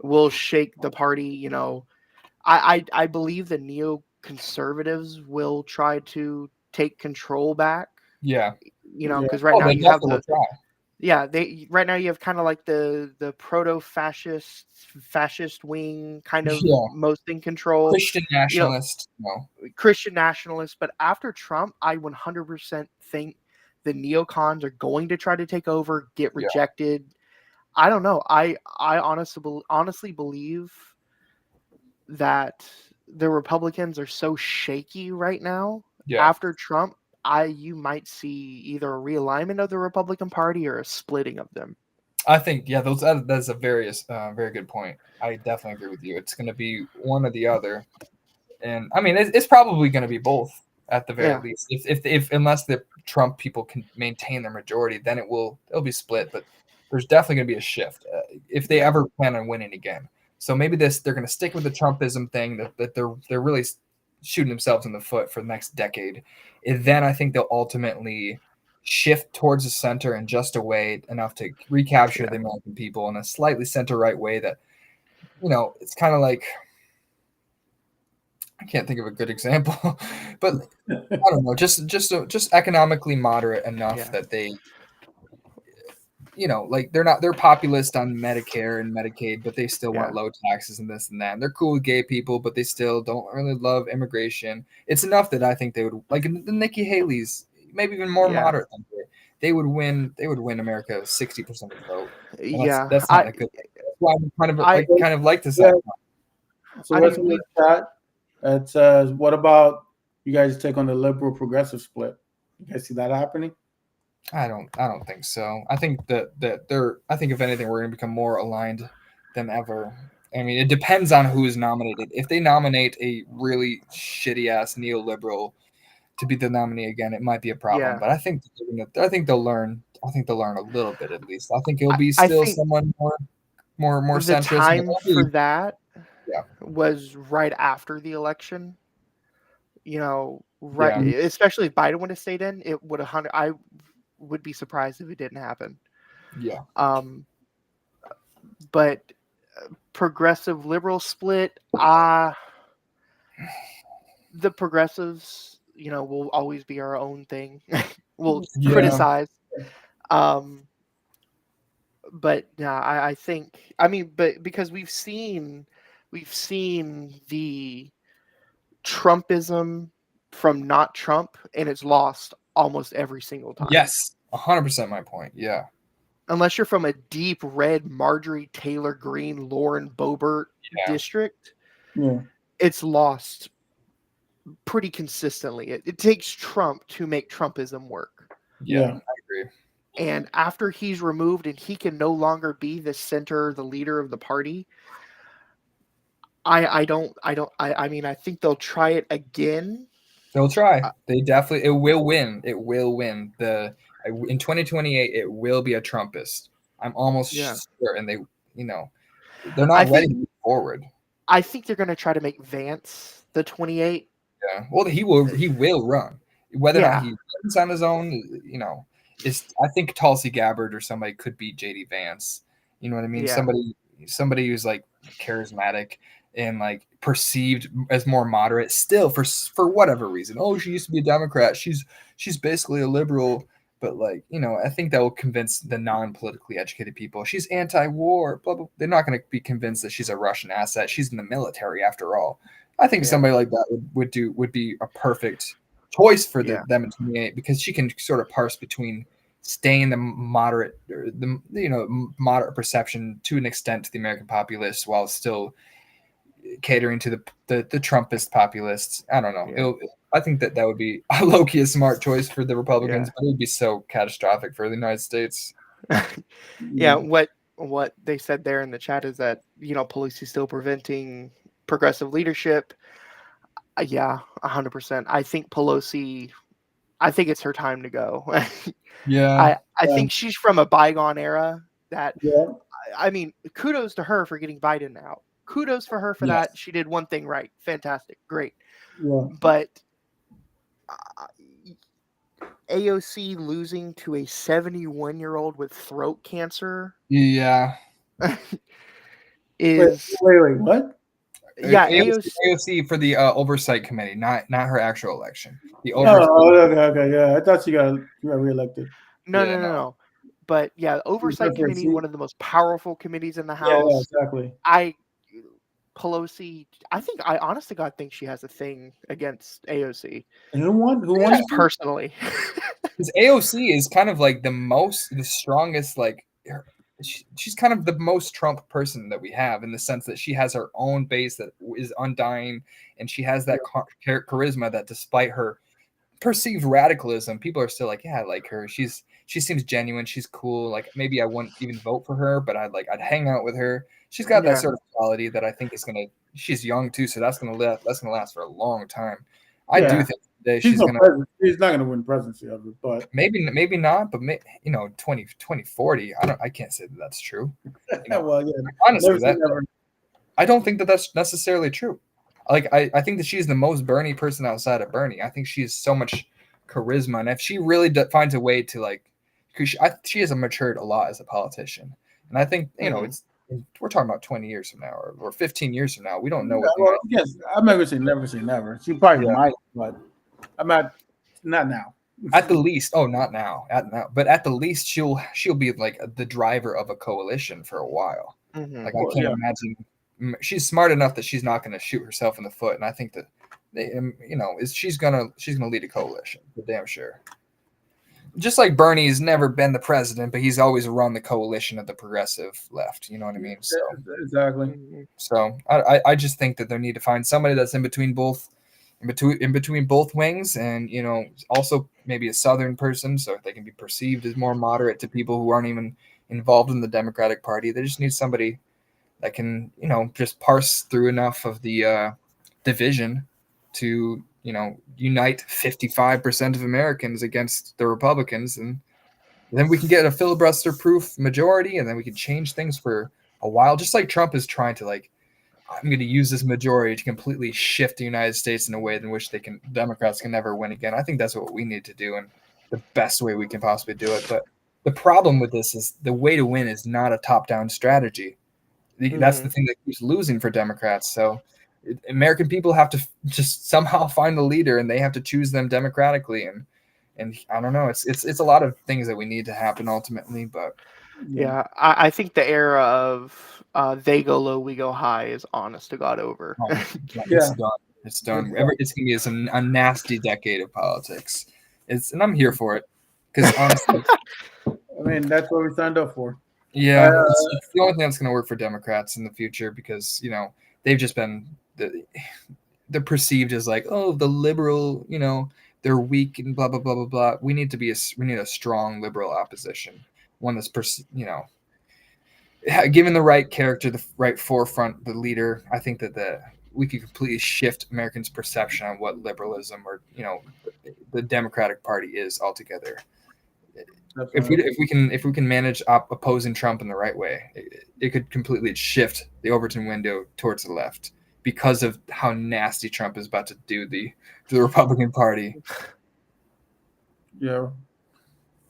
will shake the party. I believe the neoconservatives will try to take control back. Yeah. Because Yeah. right now They you have definitely will try. right now you have kind of like the fascist wing kind of Yeah. most in control. Christian nationalist. Christian nationalists. But after Trump, I 100% think the neocons are going to try to take over, get Yeah. rejected. I don't know. I honestly believe that the Republicans are so shaky right now. Yeah. After Trump, you might see either a realignment of the Republican Party or a splitting of them. I think, yeah, that's a very good point. I definitely agree with you. It's going to be one or the other, and I mean, it's probably going to be both at the very least. If unless the Trump people can maintain their majority, then it'll be split. But there's definitely going to be a shift if they ever plan on winning again. So maybe they're going to stick with the Trumpism thing that they're really shooting themselves in the foot for the next decade. And then I think they'll ultimately shift towards the center in just a way enough to recapture the American people in a slightly center right way that it's kind of like, I can't think of a good example, but I don't know, just economically moderate enough that they like they're populist on Medicare and Medicaid, but they still want low taxes and this and that. And they're cool with gay people, but they still don't really love immigration. It's enough that I think they would, like the Nikki Haley's, maybe even more moderate than they would win. They would win America 60% of the vote. And that's not a good thing. That's why I'm kind of like this. So what's in the chat? It says, "What about you guys take on the liberal progressive split? You guys see that happening?" I don't think so. I think I think if anything, we're going to become more aligned than ever. I mean, it depends on who is nominated. If they nominate a really shitty ass neoliberal to be the nominee again, it might be a problem. Yeah. But I think they'll learn. I think they'll learn a little bit at least. I think it'll be still someone more the centrist. time for that was right after the election. Especially if Biden would have stayed in, it would have. I would be surprised if it didn't happen. Yeah. But progressive liberal split, the progressives, will always be our own thing. We'll criticize. But yeah, I think, but because we've seen we've seen the Trumpism from not Trump, and it's lost almost every single time. Yes, 100% my point. Yeah. Unless you're from a deep red Marjorie Taylor Greene, Lauren Boebert district, it's lost pretty consistently. It takes Trump to make Trumpism work. Yeah, I agree. And after he's removed and he can no longer be the center, the leader of the party, I mean, I think they'll try it again. They'll try. They definitely. It will win. It will win. In 2028, it will be a Trumpist. I'm almost sure. And they, they're not ready to move forward. I think they're going to try to make Vance the 28. Yeah. Well, he will run. Whether or not he runs on his own, I think Tulsi Gabbard or somebody could beat JD Vance. You know what I mean? Yeah. Somebody who's like charismatic and like perceived as more moderate still for whatever reason. Oh, she used to be a Democrat. She's basically a liberal, but like, I think that will convince the non-politically educated people. She's anti-war, blah, blah. They're not going to be convinced that she's a Russian asset. She's in the military after all. I think somebody like that would be a perfect choice for them in 28 because she can sort of parse between staying the moderate or the moderate perception to an extent to the American populace while still catering to the Trumpist populists. I don't know. I think that would be a low-key a smart choice for the Republicans, but it would be so catastrophic for the United States. What they said there in the chat is that Pelosi is still preventing progressive leadership. 100%. I think Pelosi. I think it's her time to go. I think she's from a bygone era. I mean, kudos to her for getting Biden out. Kudos for her for that. She did one thing right. Fantastic. Great. Yeah. But AOC losing to a 71-year-old with throat cancer. Yeah. Is wait, what? Yeah, AOC for the oversight committee, not her actual election. The okay, yeah. I thought she got reelected. No. But yeah, oversight committee, one of the most powerful committees in the House. Yeah, exactly. Pelosi, I honest to God think she has a thing against AOC. And who won? Personally. Because AOC is kind of like the strongest, like she's kind of the most Trump person that we have in the sense that she has her own base that is undying, and she has that charisma that despite her perceived radicalism, people are still like, yeah, I like her. She seems genuine. She's cool. Like maybe I wouldn't even vote for her, but I'd hang out with her. She's got that sort of quality that I think is she's young too, so that's gonna last for a long time. I do think that she's not gonna win presidency of it, but maybe not, but 2040. I can't say that that's true. Honestly, I don't think that that's necessarily true. Like I think that she's the most Bernie person outside of Bernie. I think she has so much charisma, and if she really finds a way to she has matured a lot as a politician, and I think we're talking about 20 years from now or 15 years from now. We don't know. I'm never say never. She probably might, but I'm not now. At the least, not now. But at the least, she'll be like the driver of a coalition for a while. Mm-hmm. Like I can't imagine. She's smart enough that she's not going to shoot herself in the foot, and I think that she's gonna lead a coalition for damn sure. Just like Bernie's never been the president, but he's always run the coalition of the progressive left. You know what I mean? So exactly. So I just think that they need to find somebody that's in between both wings, and also maybe a Southern person, so they can be perceived as more moderate to people who aren't even involved in the Democratic Party. They just need somebody that can just parse through enough of the division to unite 55% of Americans against the Republicans, and then we can get a filibuster-proof majority, and then we can change things for a while. Just like Trump is trying to I'm going to use this majority to completely shift the United States in a way in which Democrats can never win again. I think that's what we need to do, and the best way we can possibly do it. But the problem with this is the way to win is not a top-down strategy. That's the thing that keeps losing for Democrats. So American people have to just somehow find the leader, and they have to choose them democratically. And I don't know. It's a lot of things that we need to happen ultimately, but Yeah, I think the era of they go low, we go high is honest to God over. Oh, Yeah. it's done. It's done. It's It's gonna be a nasty decade of politics. And I'm here for it because honestly, I mean, that's what we signed up for. Uh, yeah, it's the only thing that's gonna work for Democrats in the future because they've just been they're perceived as like, oh, the liberal, they're weak and blah blah blah blah blah. We need a strong liberal opposition, one that's given the right character, the right forefront, the leader. I think that we could completely shift Americans' perception on what liberalism or the Democratic Party is altogether. definitely. If we can manage opposing Trump in the right way, it could completely shift the Overton window towards the left because of how nasty Trump is about to do to the Republican Party. Yeah. All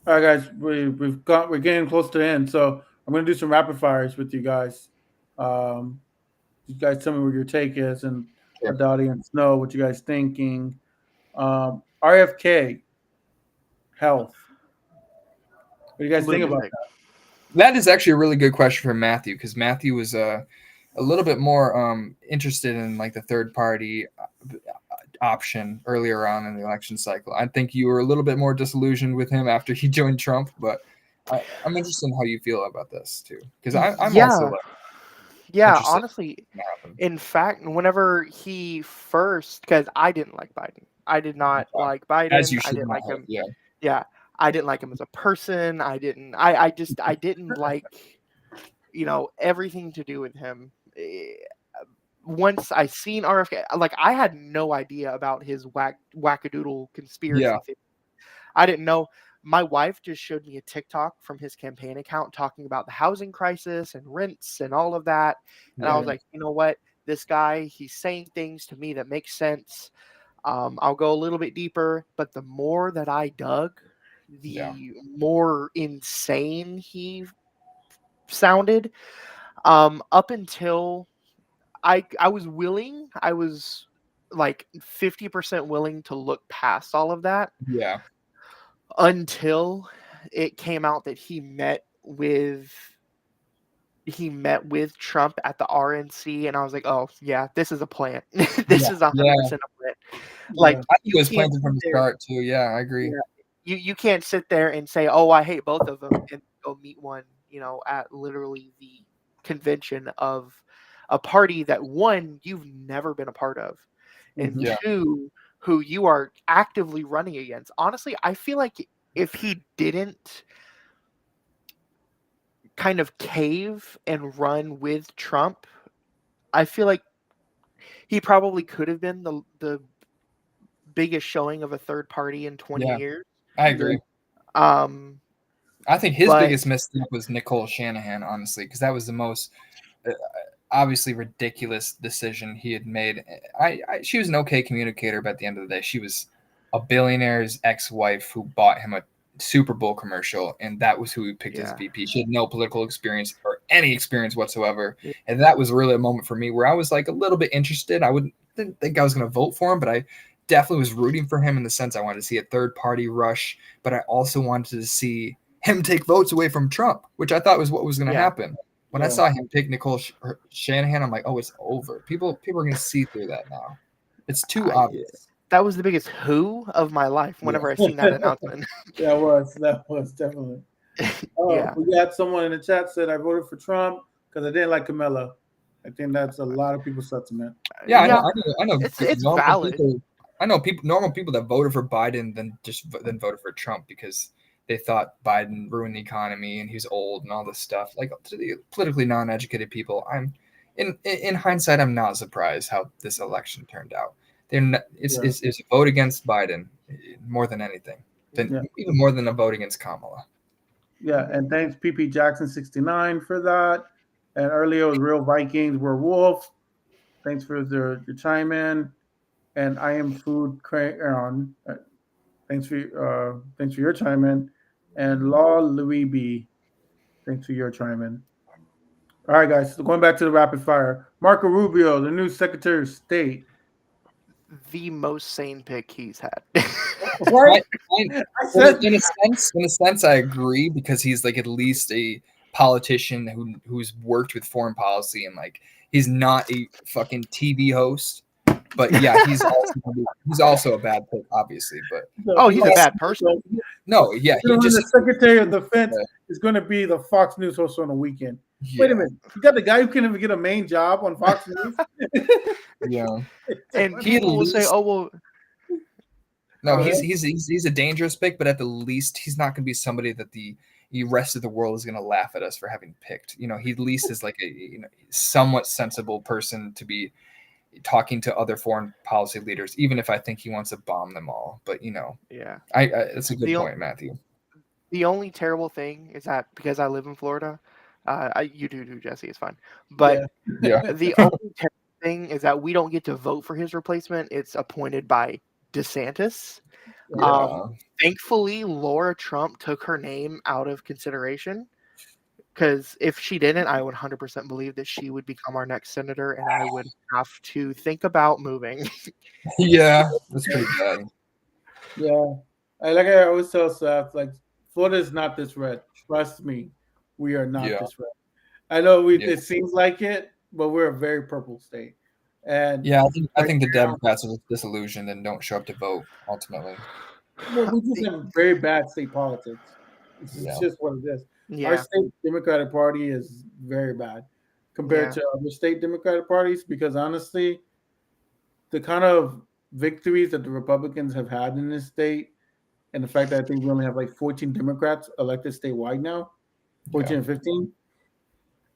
right, guys. We're getting close to the end, so I'm gonna do some rapid fires with you guys. Um, you guys tell me what your take is, and Sure. let the audience know what you guys thinking. RFK health. What do you guys think about Lunatic. That is actually a really good question for Matthew because Matthew was a little bit more interested in like the third party option earlier on in the election cycle. I think you were a little bit more disillusioned with him after he joined Trump, but I'm interested in how you feel about this too because I'm Yeah, also like, yeah. interested Honestly, in what happened. in fact, whenever he first, because I didn't like Biden. I did not like As Biden. you I should didn't not like have. him. Yeah. Yeah, I didn't like him as a person. I didn't like everything to do with him. Once I seen RFK, like I had no idea about his wackadoodle Yeah. conspiracy theory. I didn't know. My wife just showed me a TikTok from his campaign account talking about the housing crisis and rents and all of that. And I was Yeah. like, you know what? This guy, he's saying things to me that make sense. I'll go a little bit deeper, but the more that I dug, Yeah. the more insane he sounded. Up until I was willing, I was like 50% willing to look past all of that Yeah. until it came out that he met with Trump at the RNC, and I was like, oh yeah, this is a plan. This Yeah. is 100% Yeah. a plan. Like that? I think it you was can't planted sit from the there. start too. Yeah, I agree. Yeah, you can't sit there and say, oh, I hate both of them, and go meet one, at literally the convention of a party that one you've never been a part of, and Mhm. Yeah. two who you are actively running against. Honestly, I feel like if he didn't kind of cave and run with Trump, I feel like he probably could have been the biggest showing of a third party in 20 Yeah. years. I Yeah. agree. Um, I think his but biggest mistake was Nicole Shanahan, honestly, because that was the most uh, obviously ridiculous decision he had made. She was an okay communicator, but at the end of the day, she was a billionaire's ex-wife who bought him a Super Bowl commercial, and that was who he picked as yeah, VP. She had no political experience or any experience whatsoever, yeah, and that was really a moment for me where I was like a little bit interested. Didn't think I was going to vote for him, but I definitely was rooting for him in the sense I wanted to see a third-party rush, but I also wanted to see him take votes away from Trump, which I thought was what was going to yeah. happen. When I Yeah. saw him pick Nicole Shanahan, I'm like, oh, it's over. People are going to see through that now. It's too I obvious. That was the biggest who of my life Yeah. whenever I seen that announcement. That was definitely. Oh, Yeah, we got someone in the chat said I voted for Trump because I didn't like Camilla. I think that's a lot of people's sentiment. Yeah, yeah. I know It's normal valid. people. I know normal people that voted for Biden then voted for Trump because they thought Biden ruined the economy and he's old and all this stuff. Like to the politically non-educated people, in hindsight, I'm not surprised how this election turned out. Yeah. It's a vote against Biden more than anything, Yeah. even more than a vote against Kamala. Yeah. And thanks PP Jackson 69 for that. And earlier it was Real Vikings were Wolf. Thanks for the chime in. And I am Food Crayon. Thanks for your chime in. And Law Louis B. Thanks for your chime in. All right, guys. So going back to the rapid fire. Marco Rubio, the new Secretary of State. The most sane pick he's had. Right? I, I said in a sense, I agree because he's like at least a politician who's worked with foreign policy, and like he's not a fucking TV host. But yeah, he's also a bad pick, obviously. But Oh, he's a bad person. no, yeah, he The just Secretary of Defense is going to be the Fox News host on the weekend. Wait a minute, you got the guy who can't even get a main job on Fox News. Yeah, And He people at will say, least- "Oh well." no, Go he's a dangerous pick, but at the least he's not going to be somebody that the rest of the world is going to laugh at us for having picked. You know, he at least is like a somewhat sensible person to be talking to other foreign policy leaders, even if I think he wants to bomb them all. But Yeah. it's a good The o- point, Matthew. The only terrible thing is that because I live in Florida, you do too, Jesse. It's fine. But Yeah, the only terrible thing is that we don't get to vote for his replacement. It's appointed by DeSantis. yeah. Thankfully, Laura Trump took her name out of consideration, because if she didn't, I would 100% believe that she would become our next senator, and I would have to think about moving. Yeah, that's pretty bad. Yeah, like I always tell Seth, like Florida is not this red. Trust me, we are not Yeah. this red. I know Yeah. it seems like it, but we're a very purple state. And Yeah, I think the now- Democrats are just disillusioned and don't show up to vote ultimately. well, we just have very bad state politics. It's Yeah. just what it is. Our Yeah, state Democratic Party is very bad compared to other state Democratic parties because honestly, the kind of victories that the Republicans have had in this state, and the fact that I think we only have like 14 Democrats elected statewide now, 14 or 15,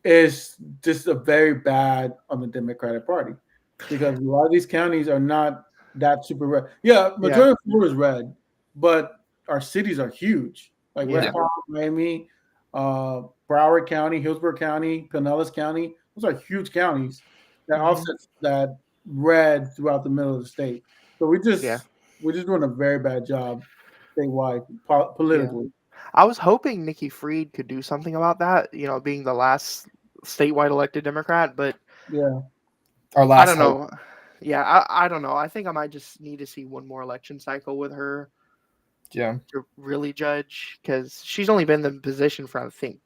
is just a very bad on the Democratic Party because a lot of these counties are not that super red. Yeah, majority of Florida is red, but our cities are huge, like West Yeah. Palm, Miami, Broward County, Hillsborough County, Pinellas County. Those are huge counties that offset that red throughout the middle of the state. So we're just doing a very bad job statewide politically. I was hoping Nikki Fried could do something about that, being the last statewide elected Democrat, but Yeah. Our last I don't know. Yeah, I don't know. I think I might just need to see one more election cycle with her Yeah. to really judge, because she's only been in the position for, I think,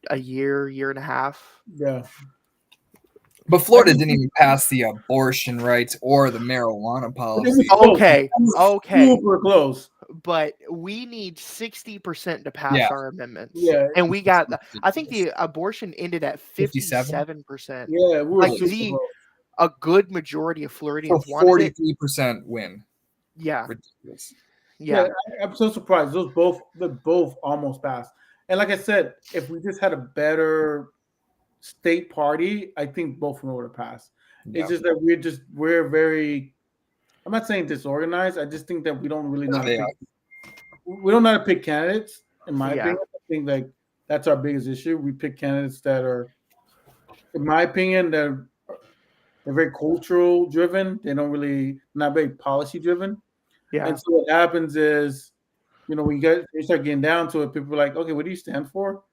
a year and a half. Yeah. But Florida didn't even pass the abortion rights or the marijuana policy. Okay. Super close. But we need 60% to pass Yeah. our amendments. Yeah. And we got, I think the abortion ended at 57%. Yeah, we were Like super close. a good majority of For Floridians wanted it. 43% win. Yeah. Ridiculous. Yeah. I'm so surprised. They both almost passed. And like I said, if we just had a better state party, I think both of them would have passed. Yeah. It's just that we're very, I'm not saying disorganized. I just think that we don't really know how to pick, we don't know how to pick candidates, in my opinion. I think like that's our biggest issue. We pick candidates that are, in my opinion, they're very cultural driven. They don't really, not very policy driven. Yeah. And so what happens is, when you start getting down to it, people are like, okay, what do you stand for?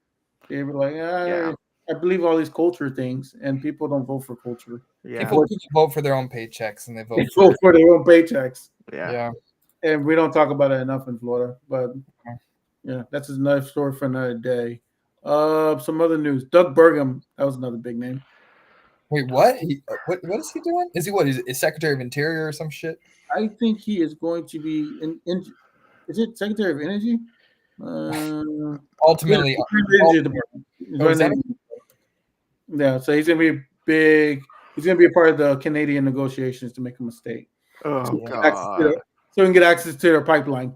They were like, I believe all these culture things, and people don't vote for culture. Yeah. People vote for their own paychecks, and they vote for their own paychecks. Yeah. And we don't talk about it enough in Florida, but yeah, that's another story for another day. Some other news. Doug Burgum, that was another big name. Wait, what? What is he doing? Is he Secretary of Interior or some shit? I think he is going to be is it Secretary of Energy? Ultimately, yeah, so he's gonna be big. He's gonna be a part of the Canadian negotiations to make him a state. Oh So we can get access to their pipeline.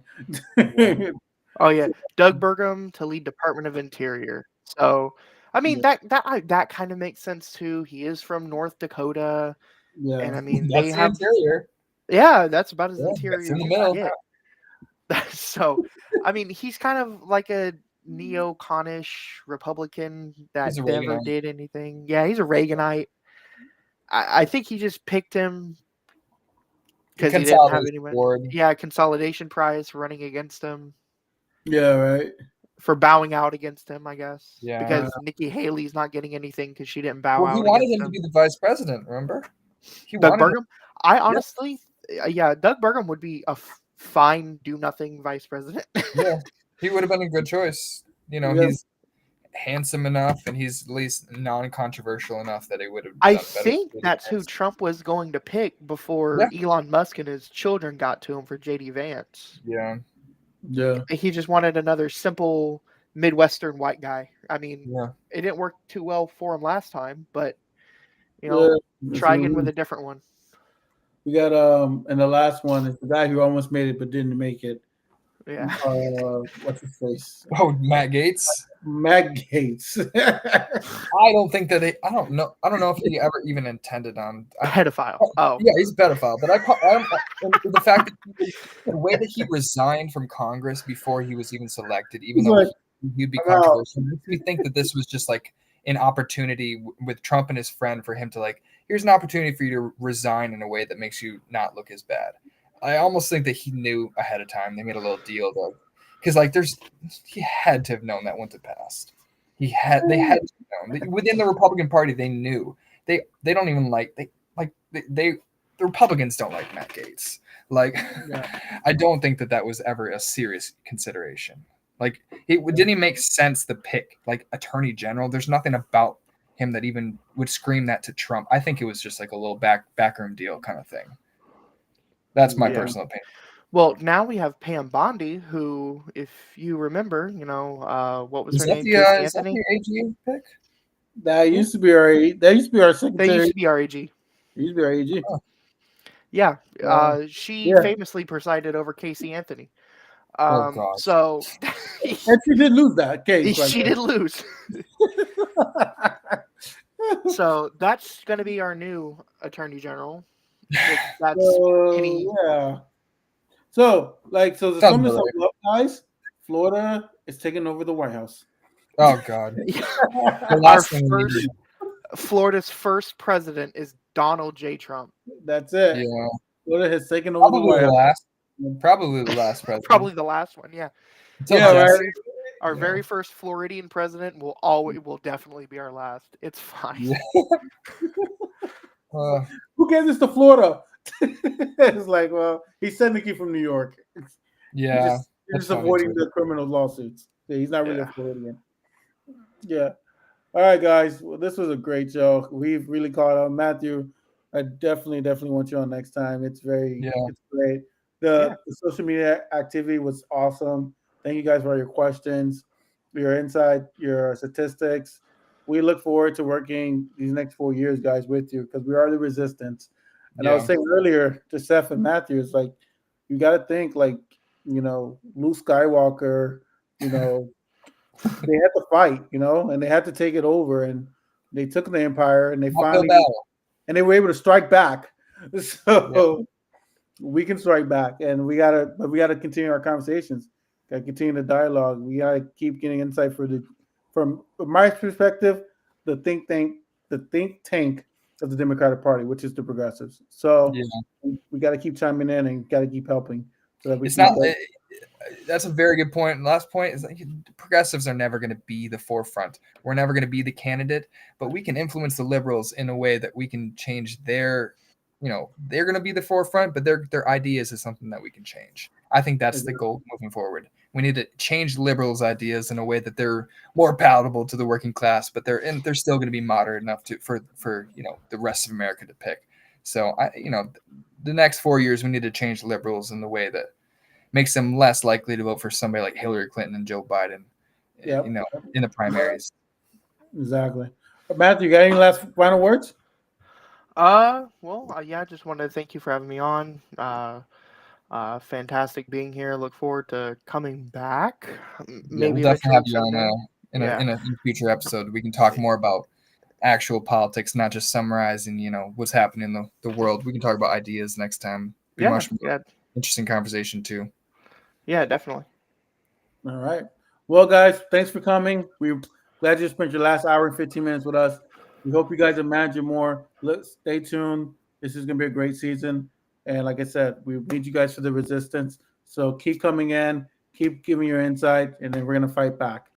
Oh yeah, Doug Burgum to lead Department of Interior. So I mean that kind of makes sense too. He is from North Dakota, and I mean they have interior. Yeah, that's about as interior in the as middle. you get. So I mean he's kind of like a neo-conish Republican that never did anything. Yeah, he's a Reaganite. I think he just picked him because he didn't have anyone. Yeah, consolidation prize for running against him. Yeah, right. For bowing out against him, I guess. Yeah. Because Nikki Haley's not getting anything because she didn't bow out. He wanted him to be the vice president, remember? Doug Burgum? I honestly, Doug Burgum would be a fine do-nothing vice president. Yeah, he would have been a good choice. handsome enough, and he's at least non-controversial enough that he would have I done better. think that's who Trump was going to pick before Elon Musk and his children got to him for JD Vance. Yeah. Yeah. He just wanted another simple Midwestern white guy. I mean, Yeah. it didn't work too well for him last time, but Yeah. try again with a different one. We got and the last one is the guy who almost made it but didn't make it. Yeah. What's his face? Oh, Matt Gates. Matt Gates. I don't think that I don't know if he ever even intended on pedophile. Oh, yeah, he's a pedophile. But the fact that the way that he resigned from Congress before he was even selected, even though he'd be controversial, makes me think that this was just like an opportunity with Trump and his friend for him to like, here's an opportunity for you to resign in a way that makes you not look as bad. I almost think that he knew ahead of time. They made a little deal though, because like he had to have known that wouldn't have passed. They had to have known. Within the Republican Party, they knew. They don't even the Republicans don't like Matt Gates. Like, I don't think that was ever a serious consideroon. Like, it didn't even make sense to pick like Attorney General. There's nothing about him that even would scream that to Trump. I think it was just like a little backroom deal kind of thing. That's my personal opinion. Well, now we have Pam Bondi, who, if you remember, what was her name? Is that the AG pick? That used to be our secretary. They used to be our AG. Used to be our AG. Oh. Yeah. She famously presided over Casey Anthony. Oh God. So and she did lose that case. She did lose. So that's going to be our new Attorney General. If that's any. Yeah. So the summers of love, guys. Florida is taking over the White House. Oh God. Florida's first president is Donald J. Trump. That's it. Yeah. Florida has taken over the White House. Probably the last president. Probably the last one. Yeah. Right. Our very first Floridian president will definitely be our last. It's fine. Yeah. Who gave this to Florida? It's like, well, he's technically from New York. He's just avoiding the criminal lawsuits. Yeah, he's not really a Floridian. Yeah. All right, guys. Well, this was a great show. We've really caught up. Matthew, I definitely want you on next time. It's it's great. The social media activity was awesome. Thank you guys for all your questions, your insight, your statistics. We look forward to working these next 4 years, guys, with you because we are the resistance. And I was saying earlier to Seth and Matthew, it's like you got to think like, Luke Skywalker, they had to fight, and they had to take it over, and they took the empire, and they were able to strike back. So we can strike back, and we gotta continue our conversations. Got to continue the dialogue. We gotta keep getting insight from my perspective, the think tank of the Democratic Party, which is the progressives. So we got to keep chiming in and got to keep helping. So that that's a very good point. And last point is like, progressives are never going to be the forefront. We're never going to be the candidate, but we can influence the liberals in a way that we can change their, they're going to be the forefront, but their ideas is something that we can change. I think that's the goal moving forward. We need to change liberals' ideas in a way that they're more palatable to the working class, but they're still going to be moderate enough for the rest of America to pick. So the next 4 years we need to change liberals in the way that makes them less likely to vote for somebody like Hillary Clinton and Joe Biden, in the primaries. Exactly. Matthew, you got any last final words? I just wanted to thank you for having me on. Fantastic being here. Look forward to coming back. Maybe we'll definitely have you on in a future episode. We can talk more about actual politics, not just summarizing, what's happening in the world. We can talk about ideas next time. Much more interesting conversation too. Yeah, definitely. All right. Well, guys, thanks for coming. We're glad you spent your last hour and 15 minutes with us. We hope you guys imagine more. Stay tuned. This is going to be a great season. And like I said, we need you guys for the resistance. So keep coming in, keep giving your insight, and then we're going to fight back.